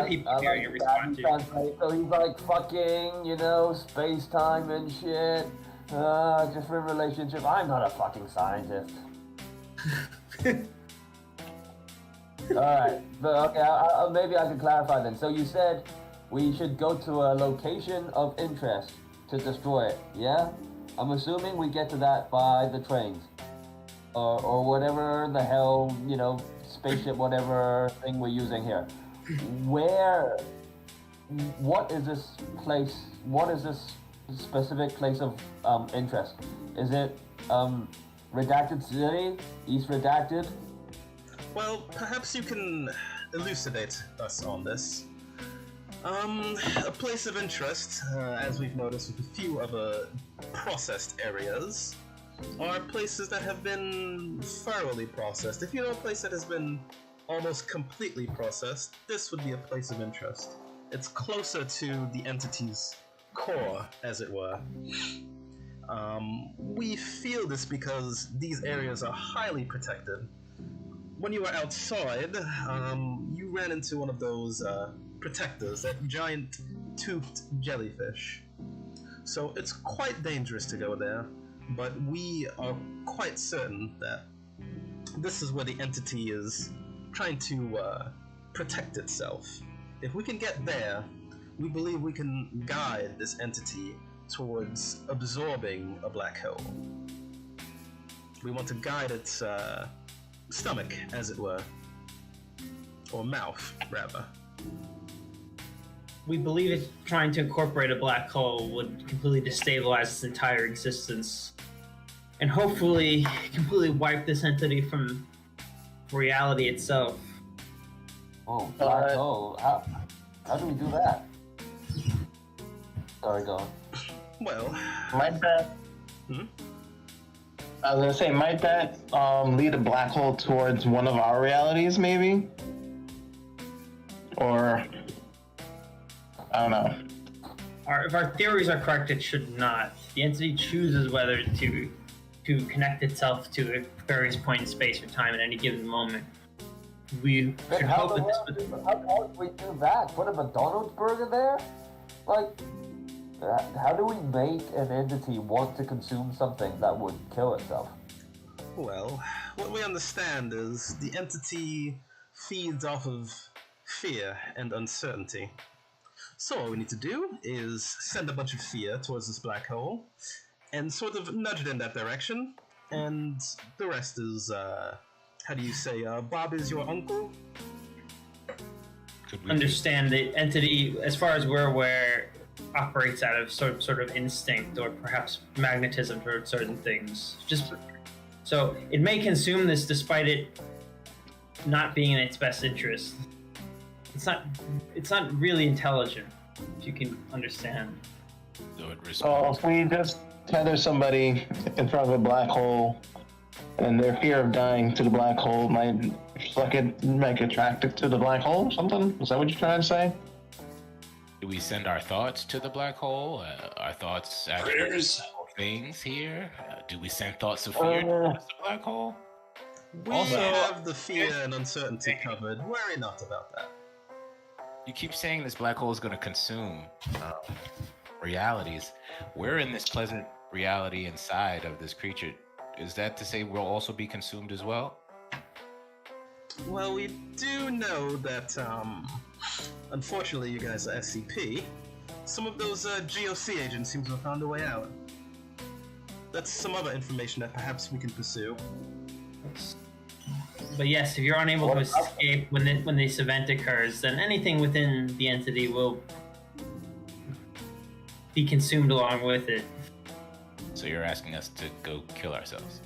keep hearing it respond to you. So he's like fucking, space time and shit. Different relationship. I'm not a fucking scientist. Alright, but okay, maybe I can clarify then. So you said we should go to a location of interest to destroy it, yeah? I'm assuming we get to that by the trains. Or whatever the hell, spaceship, whatever thing we're using here. What is this place, what is this specific place of interest? Is it Redacted City? East Redacted? Well, perhaps you can elucidate us on this. A place of interest, as we've noticed with a few other processed areas, are places that have been thoroughly processed. If you know a place that has been almost completely processed, this would be a place of interest. It's closer to the entity's core, as it were. We feel this because these areas are highly protected. When you were outside, you ran into one of those protectors, that giant toothed jellyfish. So it's quite dangerous to go there, but we are quite certain that this is where the entity is trying to protect itself. If we can get there, we believe we can guide this entity towards absorbing a black hole. We want to guide its stomach, as it were. Or mouth, rather. We believe it's trying to incorporate a black hole would completely destabilize its entire existence, and hopefully completely wipe this entity from reality itself. Oh, black hole. How do we do that? Sorry, go on. Well, Might that? I was gonna say, might that lead a black hole towards one of our realities, maybe? Or I don't know. If our theories are correct, it should not. The entity chooses whether to connect itself to a various point in space or time at any given moment. We Then should how hope that this would... do we do that? Put a McDonald's burger there? Like, how do we make an entity want to consume something that would kill itself? Well, what we understand is the entity feeds off of fear and uncertainty. So all we need to do is send a bunch of fear towards this black hole and sort of nudge it in that direction, and the rest is, how do you say, Bob is your uncle? Understand the entity, as far as we're aware, operates out of sort of instinct or perhaps magnetism towards certain things. So it may consume this despite it not being in its best interest. It's not really intelligent, if you can understand. So if we just tether somebody in front of a black hole, and their fear of dying to the black hole might make attracted to the black hole or something? Is that what you're trying to say? Do we send our thoughts to the black hole? Our thoughts actually things here? Do we send thoughts of fear towards the black hole? We have the fear and uncertainty covered. Worry not about that. You keep saying this black hole is going to consume realities. We're in this pleasant reality inside of this creature. Is that to say we'll also be consumed as well? Well, we do know that, unfortunately, you guys are SCP. Some of those GOC agents seem to have found a way out. That's some other information that perhaps we can pursue. But yes, if you're unable to escape when this event occurs, then anything within the entity will be consumed along with it. So you're asking us to go kill ourselves?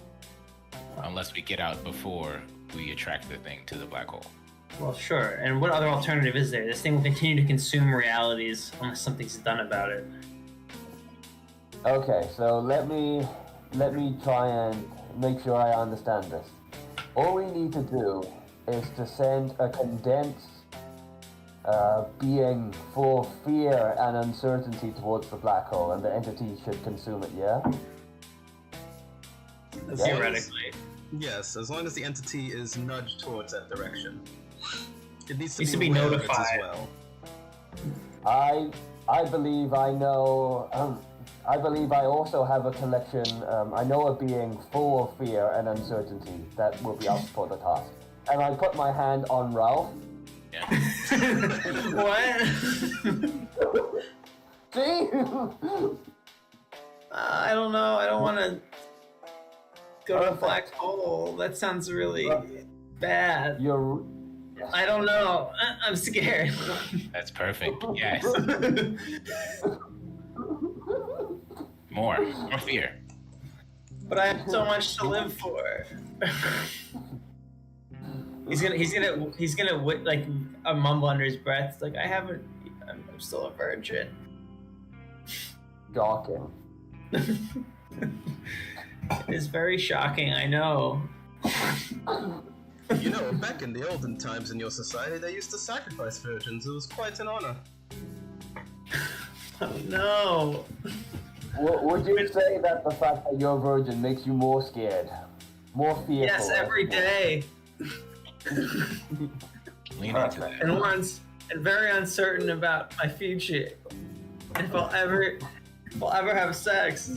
Unless we get out before we attract the thing to the black hole. Well, sure. And what other alternative is there? This thing will continue to consume realities unless something's done about it. Okay, so let me try and make sure I understand this. All we need to do is to send a condensed being full of fear and uncertainty towards the black hole, and the entity should consume it, yeah? Theoretically. Yes, as long as the entity is nudged towards that direction. It needs to be aware of it notified. as well. I believe I know. I believe I also have a collection. I know a being full of fear and uncertainty that will be up for the task. And I put my hand on Ralph. Yeah. What? See? I don't know. I don't want to go to a black hole. That sounds really bad. I don't know. I'm scared. That's perfect. Yes. More fear. But I have so much to live for. He's gonna like a mumble under his breath, like I'm still a virgin. Gawking. It is very shocking, I know. You know, back in the olden times in your society, they used to sacrifice virgins. It was quite an honor. Oh no. Would you say that the fact that you're a virgin makes you more scared? More fearful? Yes, every day. Lean into that. And very uncertain about my future. And if I'll ever have sex.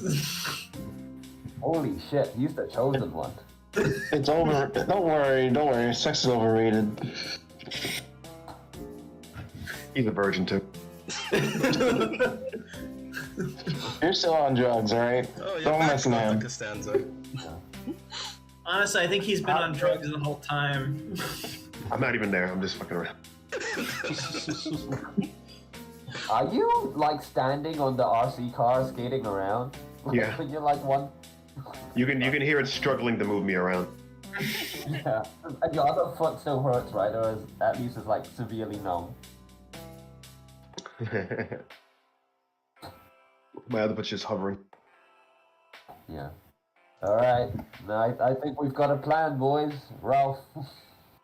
Holy shit, he's the chosen one. It's over. Don't worry. Sex is overrated. He's a virgin too. You're still on drugs, alright? Oh, yeah, Don't mess with him. Costanza. Honestly, I think he's been on drugs the whole time. I'm not even there. I'm just fucking around. Are you like standing on the RC car skating around? Yeah. You're like one. You can hear it struggling to move me around. Yeah. And your other foot still hurts, right? Or at least it's like severely numb. My other foot's just hovering. Yeah. Alright. Now I think we've got a plan, boys. Ralph,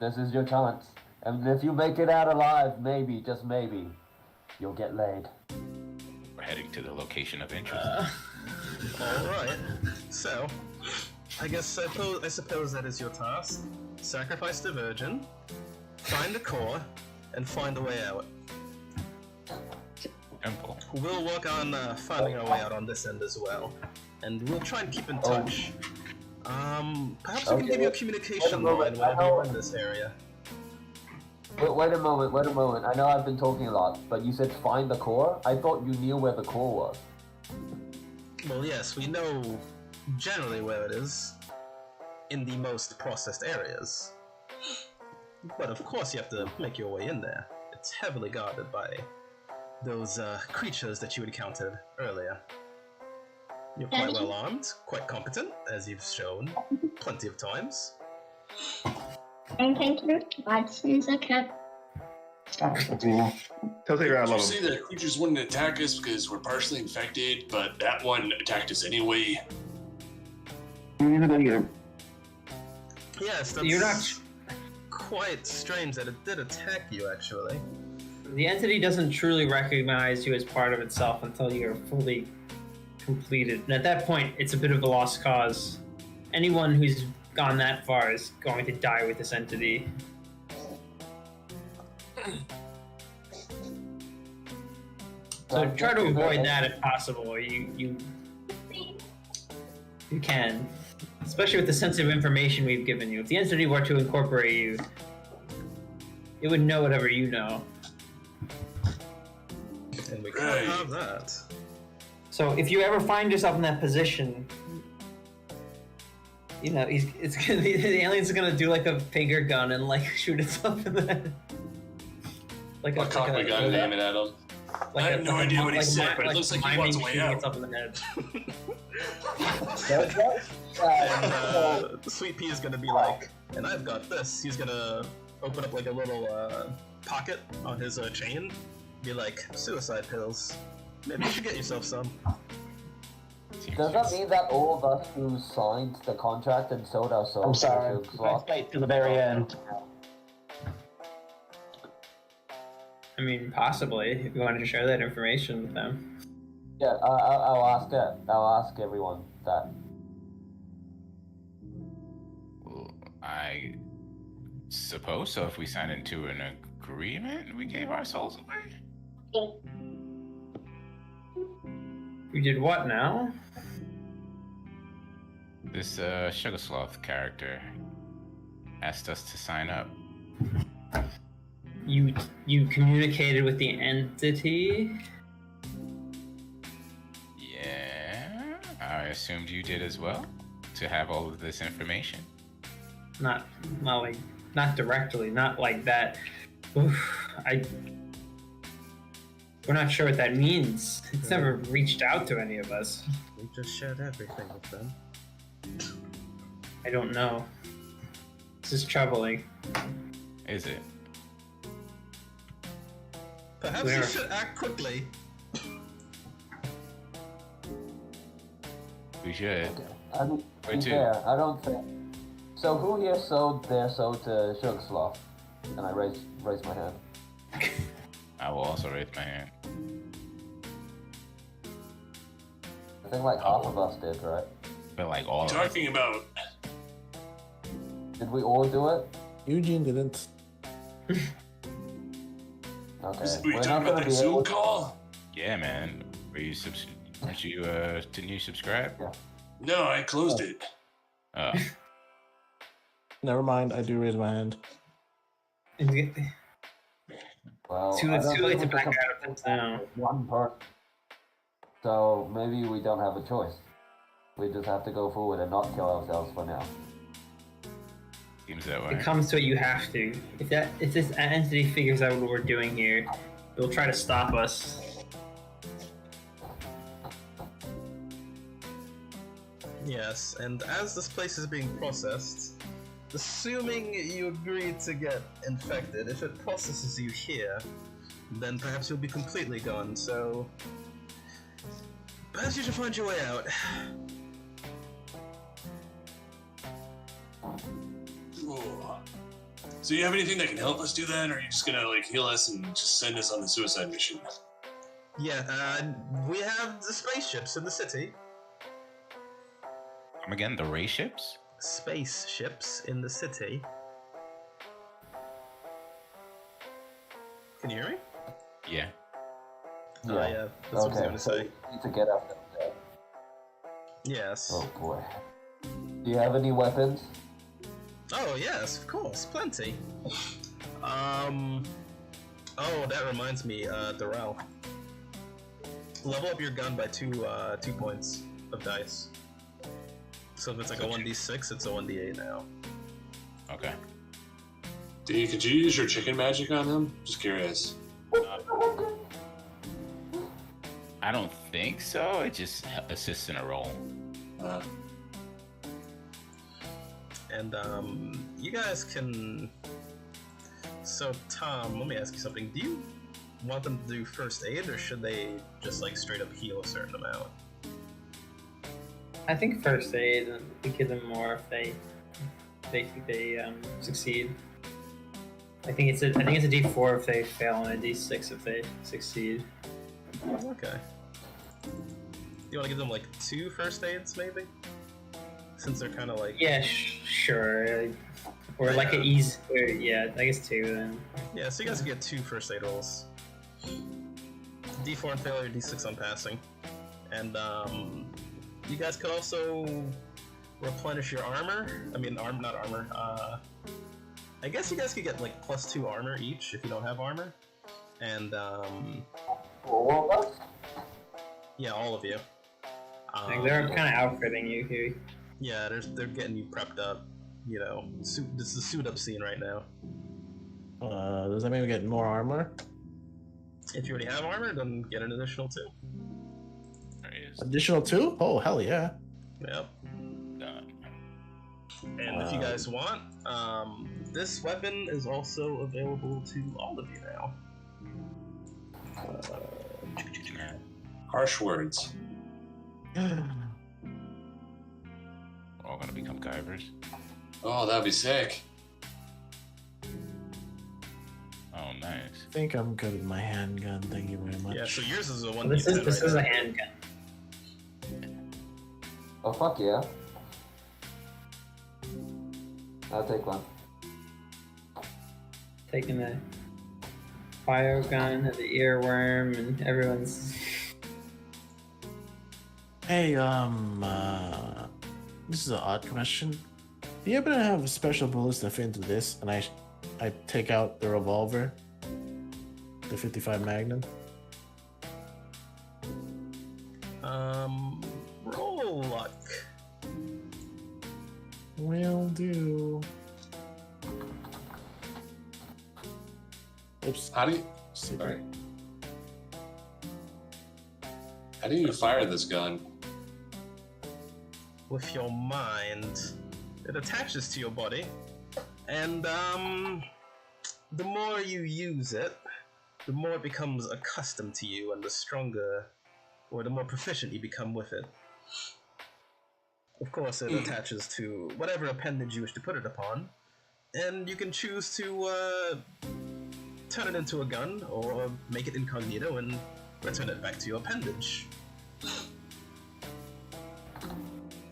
this is your chance. And if you make it out alive, maybe, just maybe, you'll get laid. We're heading to the location of interest. Alright. So, I suppose that is your task. Sacrifice the virgin, find the core, and find a way out. Temple. We'll work on finding our way out on this end as well. And we'll try and keep in touch. Perhaps we can give you a communication line whenever you're in this area. Wait a moment. I know I've been talking a lot, but you said find the core? I thought you knew where the core was. Well, yes, we know generally where it is. In the most processed areas. But of course you have to make your way in there. It's heavily guarded by those creatures that you encountered earlier. You're quite well armed, quite competent, as you've shown plenty of times. And thank you, Watson's account. Tell Taylor I Did love you him. say that creatures wouldn't attack us because we're partially infected, but that one attacked us anyway? Yes, that's You're not. quite strange that it did attack you, actually. The entity doesn't truly recognize you as part of itself until you're fully completed. And at that point, it's a bit of a lost cause. Anyone who's gone that far is going to die with this entity. So try to avoid that if possible. You can. Especially with the sensitive information we've given you. If the entity were to incorporate you, it would know whatever you know. And we can't have that. So if you ever find yourself in that position, you know, the alien's gonna do like a finger gun and like shoot itself in the head. I'll cock my gun and aim it at him. I have no idea what he said, but it looks like he wants a way out. Itself in the head. And Sweet Pea is gonna be like, and I've got this. He's gonna open up like a little pocket on his chain. Be like, suicide pills. Maybe you should get yourself some. Does that mean that all of us who signed the contract and sold our souls I'm sorry. to Sloth? Wait till the very end. I mean, possibly, if you wanted to share that information with them. Yeah, I'll ask it. I'll ask everyone that. Well, I suppose so. If we signed into an agreement, we gave our souls away. You did what now? This Sugar Sloth character asked us to sign up. You communicated with the entity? Yeah, I assumed you did as well, to have all of this information. Not directly, not like that. Oof, we're not sure what that means. It's never reached out to any of us. We just shared everything with them. I don't know. This is troubling. Is it? Perhaps you should act quickly. We should. I mean, to Where be to? fair, I don't think. So who here sold their soul to Sugar Sloth? And I raise my hand. I will also raise my hand. I think like half of us did, right? But like all of us. Talking about. Did we all do it? Eugene didn't. Okay. Were you talking about that Zoom call? Yeah, man. Were you Aren't you? Didn't you subscribe? Yeah. No, I closed it. Oh. Never mind. I do raise my hand. Well, Too I don't late think to we back can out of it now. one person. So maybe we don't have a choice. We just have to go forward and not kill ourselves for now. Seems that way. It comes to it, you have to. If this entity figures out what we're doing here, it'll try to stop us. Yes, and as this place is being processed, assuming you agree to get infected, if it processes you here, then perhaps you'll be completely gone, so... perhaps you should find your way out. Ooh. So you have anything that can help us do that, or are you just gonna like heal us and just send us on the suicide mission? Yeah, we have the spaceships in the city. Come again, the ray ships? Spaceships in the city. Can you hear me? Yeah. Yeah, that's what I was gonna say. We need to get up there. Yes. Oh boy. Do you have any weapons? Oh yes, of course, plenty. Oh, that reminds me, Darrell. Level up your gun by two points of dice. So if it's like a 1d6, it's a 1d8 now. Okay. Could you use your chicken magic on him? Just curious. I don't think so. It just assists in a roll. And you guys can. So Tom, let me ask you something. Do you want them to do first aid, or should they just like straight up heal a certain amount? I think first aid, and we give them more if they think they succeed. I think it's a D4 if they fail and a D6 if they succeed. Okay. You want to give them like 2 first aids, maybe? Since they're kind of like... Yeah, sure. Or like an easy... yeah, I guess 2 then. Yeah, so you guys can get 2 first aid rolls. D4 on failure, D6 on passing. And you guys could also replenish your armor. I mean, not armor. I guess you guys could get like +2 armor each if you don't have armor. And All of us? yeah, all of you. They're kind of outfitting you here. Yeah, they're getting you prepped up. You know, this is the suit up scene right now. Does that mean we get more armor? If you already have armor, then get an additional 2. There he is. Additional 2? Oh, hell yeah. Yep. Done. And if you guys want, this weapon is also available to all of you now. Harsh words. We're all gonna become Kybers. Oh, that'd be sick. Oh, nice. I think I'm good with my handgun. Thank you very much. Yeah, so yours is a 1d10 This is right a now. handgun. Oh fuck yeah. I'll take one. Taking the fire gun and the earworm and everyone's... Hey, this is an odd question. Do you happen to have special bullets that fit into this? And I take out the revolver, the 55 Magnum. Roll luck. Will do. Oops. How do you... Sorry. How do you fire this gun? With your mind. It attaches to your body. And, the more you use it, the more it becomes accustomed to you, and the stronger, or the more proficient you become with it. Of course, it attaches to whatever appendage you wish to put it upon, and you can choose to turn it into a gun or make it incognito and return it back to your appendage.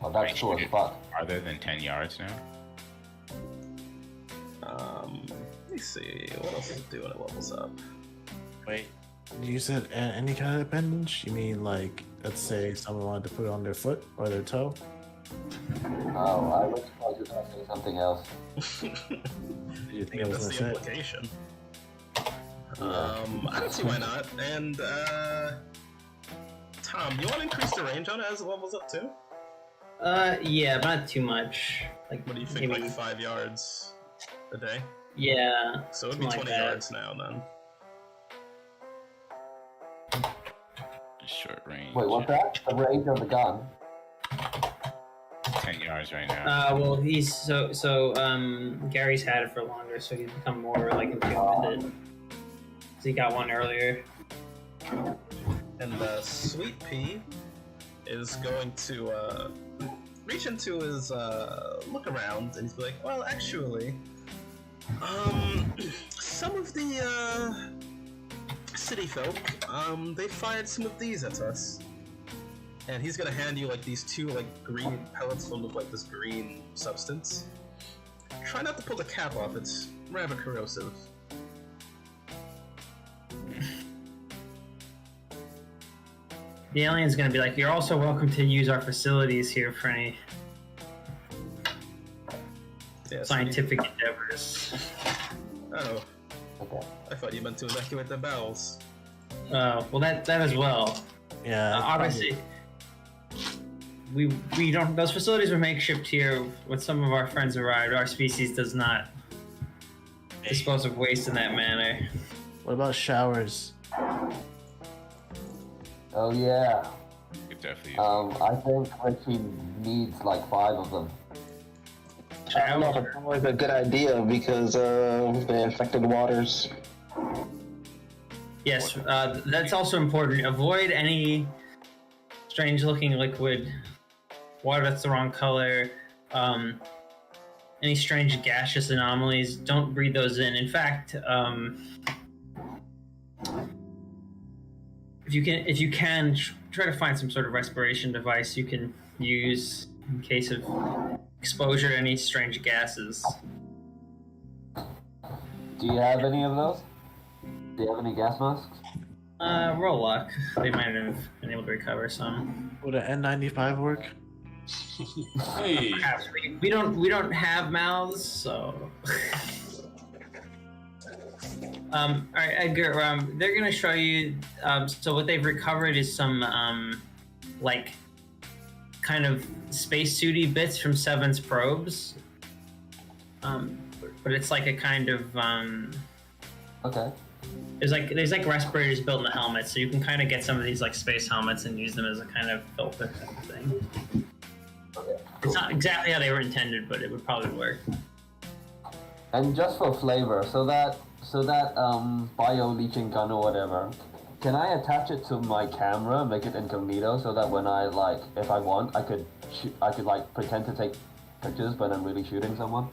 Oh, that's cool as fuck. Farther than 10 yards now? Let me see, what else does it do when it levels up? Wait, you said any kind of appendage? You mean like, let's say someone wanted to put it on their foot or their toe? Oh, I was supposed to say something else. You think I was That's gonna the say? implication. I don't see why not. And, Tom, you want to increase the range on it as it levels up too? Yeah, but not too much. Like, What do you think, maybe, like 5 yards a day? yeah. So it'd be something 20 like that. yards now then. Short range. Wait, what's that? The range of the gun? 10 yards right now. Well, he's Gary's had it for longer, so he's become more like in tune with it. So he got one earlier. And Sweet Pea is going to reach into his look around and he's be like, well, actually, some of the city folk, they fired some of these at us. And he's gonna hand you like these two like green pellets full of like this green substance. Try not to pull the cap off, it's rather corrosive. The alien's gonna be like, "You're also welcome to use our facilities here for any Yeah, scientific endeavors." Oh, Okay. I thought you meant to evacuate the bowels. Well, that as well. Yeah. Obviously, we don't. Those facilities were makeshift here. When some of our friends arrived, our species does not dispose of waste in that manner. What about showers? Oh yeah. Could definitely I think Richie needs like 5 of them. I don't know if it's always a good idea because of the infected waters. Yes, that's also important. Avoid any strange-looking liquid, water that's the wrong color, any strange gaseous anomalies. Don't breathe those in. In fact, if you can, try to find some sort of respiration device you can use in case of exposure to any strange gases. Do you have any of those? Do you have any gas masks? Roll luck. They might have been able to recover some. Would an N95 work? Hey, Perhaps we don't have mouths, so. All right, Edgar. They're gonna show you. So what they've recovered is some like kind of spacesuity bits from Seven's probes. But it's like a kind of Okay. there's like respirators built in the helmet, so you can kind of get some of these like space helmets and use them as a kind of filter type of thing. Okay. It's not exactly how they were intended, but it would probably work. And just for flavor, so that bio leaching gun or whatever, can I attach it to my camera, make it incognito, so that when I like, if I want, I could like pretend to take pictures, but I'm really shooting someone?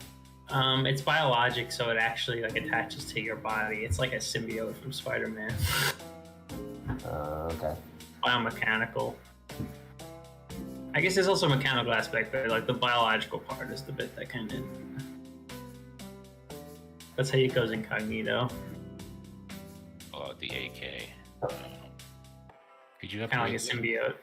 It's biologic, so it actually like attaches to your body. It's like a symbiote from Spider-Man. Okay. Biomechanical. I guess there's also a mechanical aspect, but like the biological part is the bit that kind of. That's how it goes incognito. Oh, the AK. Could you Kind of like a symbiote.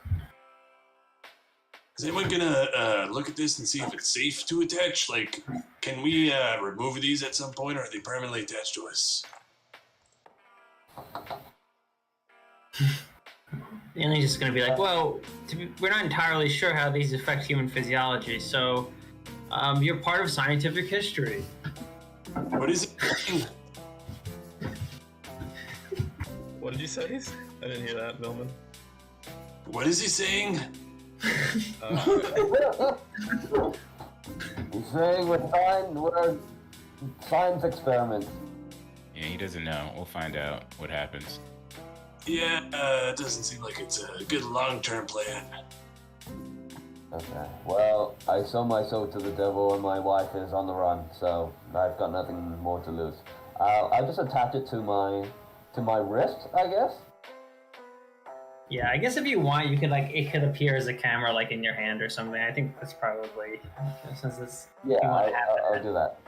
is anyone gonna look at this and see if it's safe to attach? Like, can we remove these at some point, or are they permanently attached to us? The alien's just going to be like, well, we're not entirely sure how these affect human physiology, so you're part of scientific history. What is it? What did you say? I didn't hear that, Millman. What is he saying? He's saying we're science experiments. Yeah, he doesn't know. We'll find out what happens. Yeah, it doesn't seem like it's a good long-term plan. Okay. Well, I sold my soul to the devil and my wife is on the run, so I've got nothing more to lose. I'll just attach it to my wrist, I guess. Yeah, I guess if you want, you could like it could appear as a camera like in your hand or something. I think that's probably since it's Yeah, you want to have I'll do that.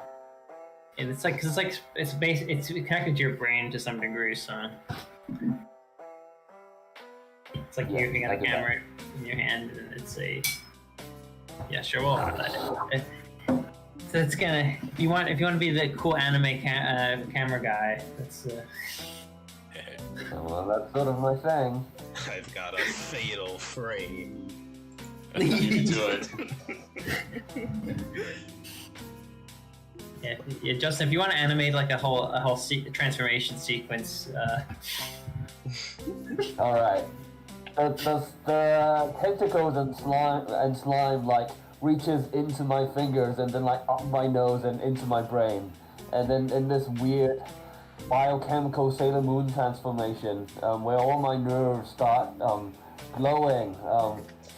And it's like, cause it's connected to your brain to some degree, so it's like you're looking at a camera in your hand, and it's a sure, we'll have that. So it's gonna if you want to be the cool anime camera guy, that's. Well, that's sort of my thing. I've got a fatal frame. You do it. Yeah, Justin, if you want to animate like a whole transformation sequence. All right. The tentacles and slime like reaches into my fingers and then like up my nose and into my brain, and then in this weird biochemical Sailor Moon transformation, where all my nerves start glowing.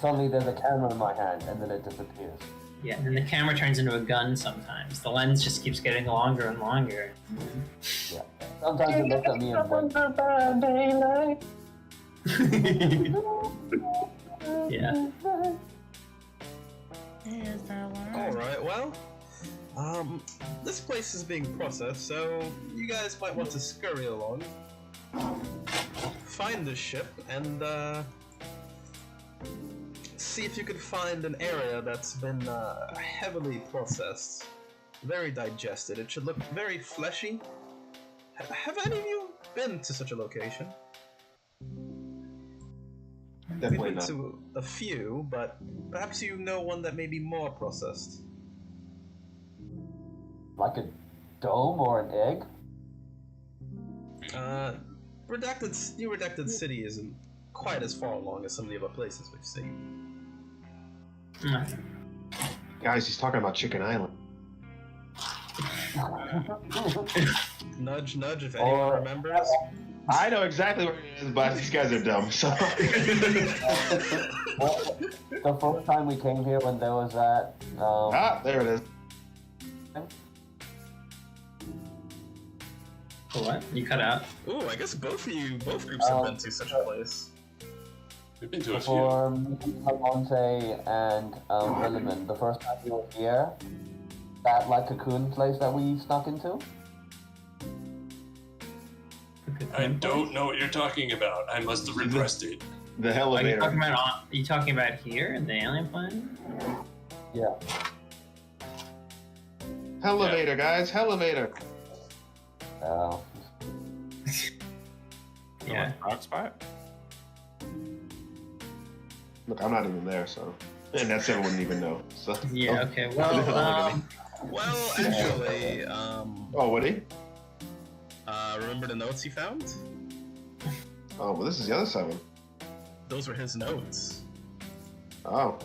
Suddenly there's a camera in my hand, and then it disappears. Yeah, and the camera turns into a gun sometimes. The lens just keeps getting longer and longer. Yeah. Sometimes it looks at me and winks. Yeah. Alright, well, this place is being processed, so you guys might want to scurry along. Find the ship and, see if you can find an area that's been, heavily processed. Very digested. It should look very fleshy. Have any of you been to such a location? Definitely We've been not. to a few, but perhaps you know one that may be more processed. Like a dome or an egg? New Redacted City isn't quite as far along as some of the other places we've seen. Guys, he's talking about Chicken Island. Nudge, nudge, if anyone remembers. I know exactly where it is, but these guys are dumb, so... The first time we came here when there was that... there it is. What? You cut out? Ooh, I guess both groups have been to such a place. We've been to a few. For Monte and Williman, the first time we were here, that like cocoon place that we snuck into? I don't know what you're talking about. I must have repressed it. The elevator. Are you talking about here in the alien planet? Yeah. Elevator, guys, elevator. Oh. Yeah. Hot spot? Look, I'm not even there, so... And that Seven wouldn't even know, so... Yeah, okay, well, Well, actually, Oh, would he? remember the notes he found? Oh, well, this is the other Seven. Those were his notes. Oh.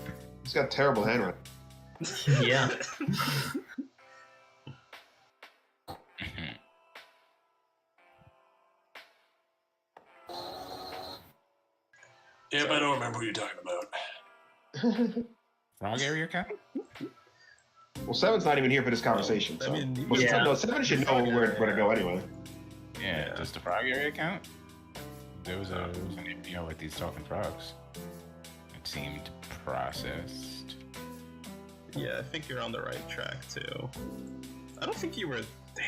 He's got terrible handwriting. yeah. Yeah, but I don't remember what you're talking about. Wrong area count? Well, Seven's not even here for this conversation, so... Well, Seven should know where to go anyway. Yeah, does the frog area count? There was an APO with these talking frogs. It seemed processed. Yeah, I think you're on the right track, too. I don't think you were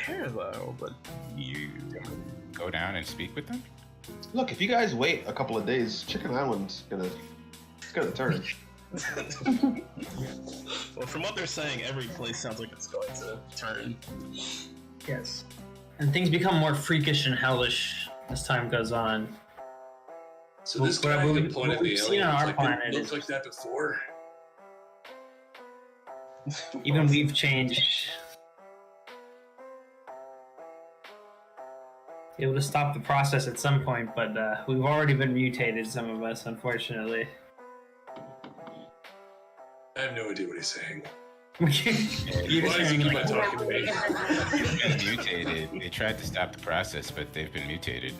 there, though, but You go down and speak with them? Look, if you guys wait a couple of days, Chicken Island's gonna turn. Well, from what they're saying, every place sounds like it's going to turn. Yes. And things become more freakish and hellish as time goes on. So this guy who pointed the alien on our looked planet like that before? Even we've changed. Able to stop the process at some point, but we've already been mutated, some of us, unfortunately. I have no idea what he's saying. You're Why just does he hearing keep like, on talking to me? They've been mutated. They tried to stop the process, but they've been mutated.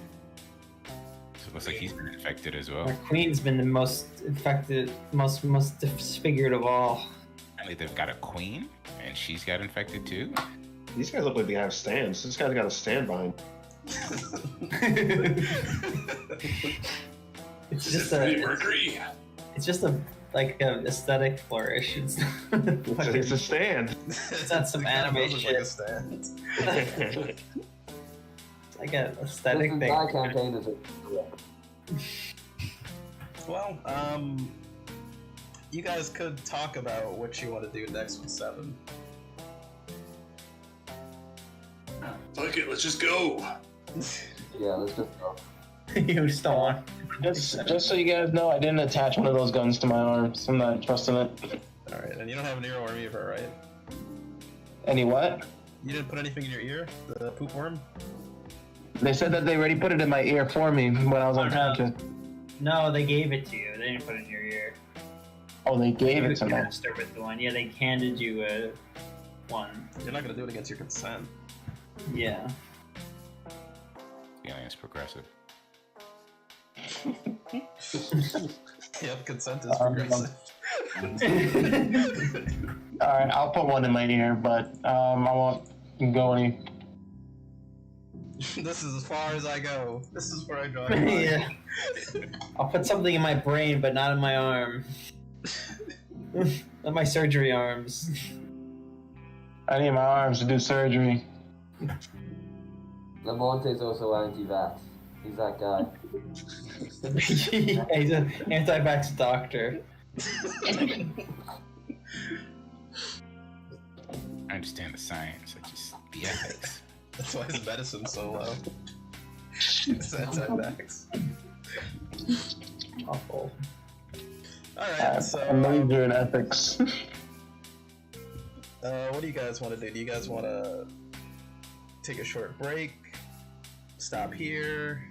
So Looks like he's been infected as well. Our queen's been the most infected, most disfigured of all. Apparently they've got a queen, and she's got infected too. These guys look like they have stands. This guy's got a stand behind. It's Is just it a Mercury? It's just a like an aesthetic flourish. It's not fucking- It's a stand. It's not some anime Like a shit. stand. It's like an This aesthetic thing. entire campaign is Well, you guys could talk about what you want to do next with 7. Fuck it, let's just go. Yeah, let's just go. You just don't want. Just so you guys know, I didn't attach one of those guns to my arms. I'm not trusting it. Alright, and you don't have an earworm either, right? Any what? You didn't put anything in your ear? The poop worm? They said that they already put it in my ear for me when I was unconscious. No, they gave it to you. They didn't put it in your ear. Oh, they gave You it to me. master with the one. Yeah, they handed you a one. You're not gonna do it against your consent. Yeah. Yeah, it's progressive. Yep, consent is progressive. Alright, I'll put one in my ear, but I won't go any. This is as far as I go. This is where I draw the line. Yeah. I'll put something in my brain, but not in my arm. Not my surgery arms. I need my arms to do surgery. Lamonte's also anti-vax. He's that guy. Yeah, he's an anti-vax doctor. I understand the science, I just the ethics. That's why his medicine's so low. It's anti-vax. Awful. Alright, so I'm major in ethics. what do you guys want to do? Do you guys want to take a short break, stop here,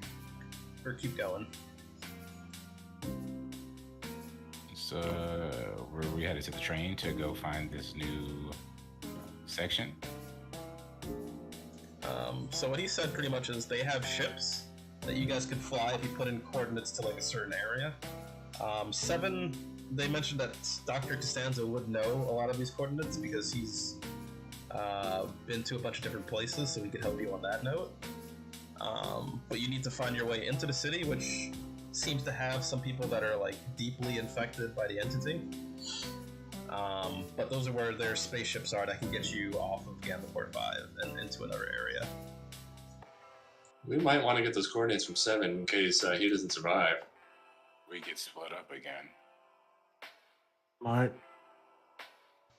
or keep going? So we headed to the train to go find this new section. So what he said pretty much is they have ships that you guys could fly if you put in coordinates to like a certain area. 7, they mentioned that Dr. Costanza would know a lot of these coordinates because he's been to a bunch of different places, so he could help you on that note. But you need to find your way into the city, which seems to have some people that are like deeply infected by the entity. But those are where their spaceships are that can get you off of Gamaport 5 and into another area. We might want to get those coordinates from 7 in case he doesn't survive. We get split up again. Smart.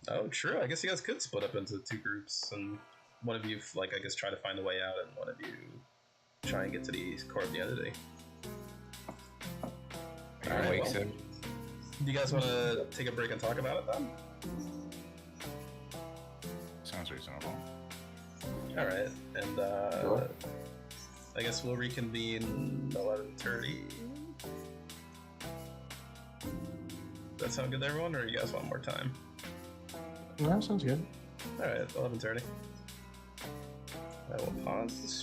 Oh, true. I guess you guys could split up into 2 groups, and one of you, like, I guess, try to find a way out, and one of you try and get to the core of the entity. Alright, Alright, well, so do you guys want to take a break and talk about it then? sounds reasonable. Alright, and Sure. I guess we'll reconvene 11:30. Does that sound good to everyone, or you guys want more time? That sounds good. Alright, 11:30. I will pause the stream.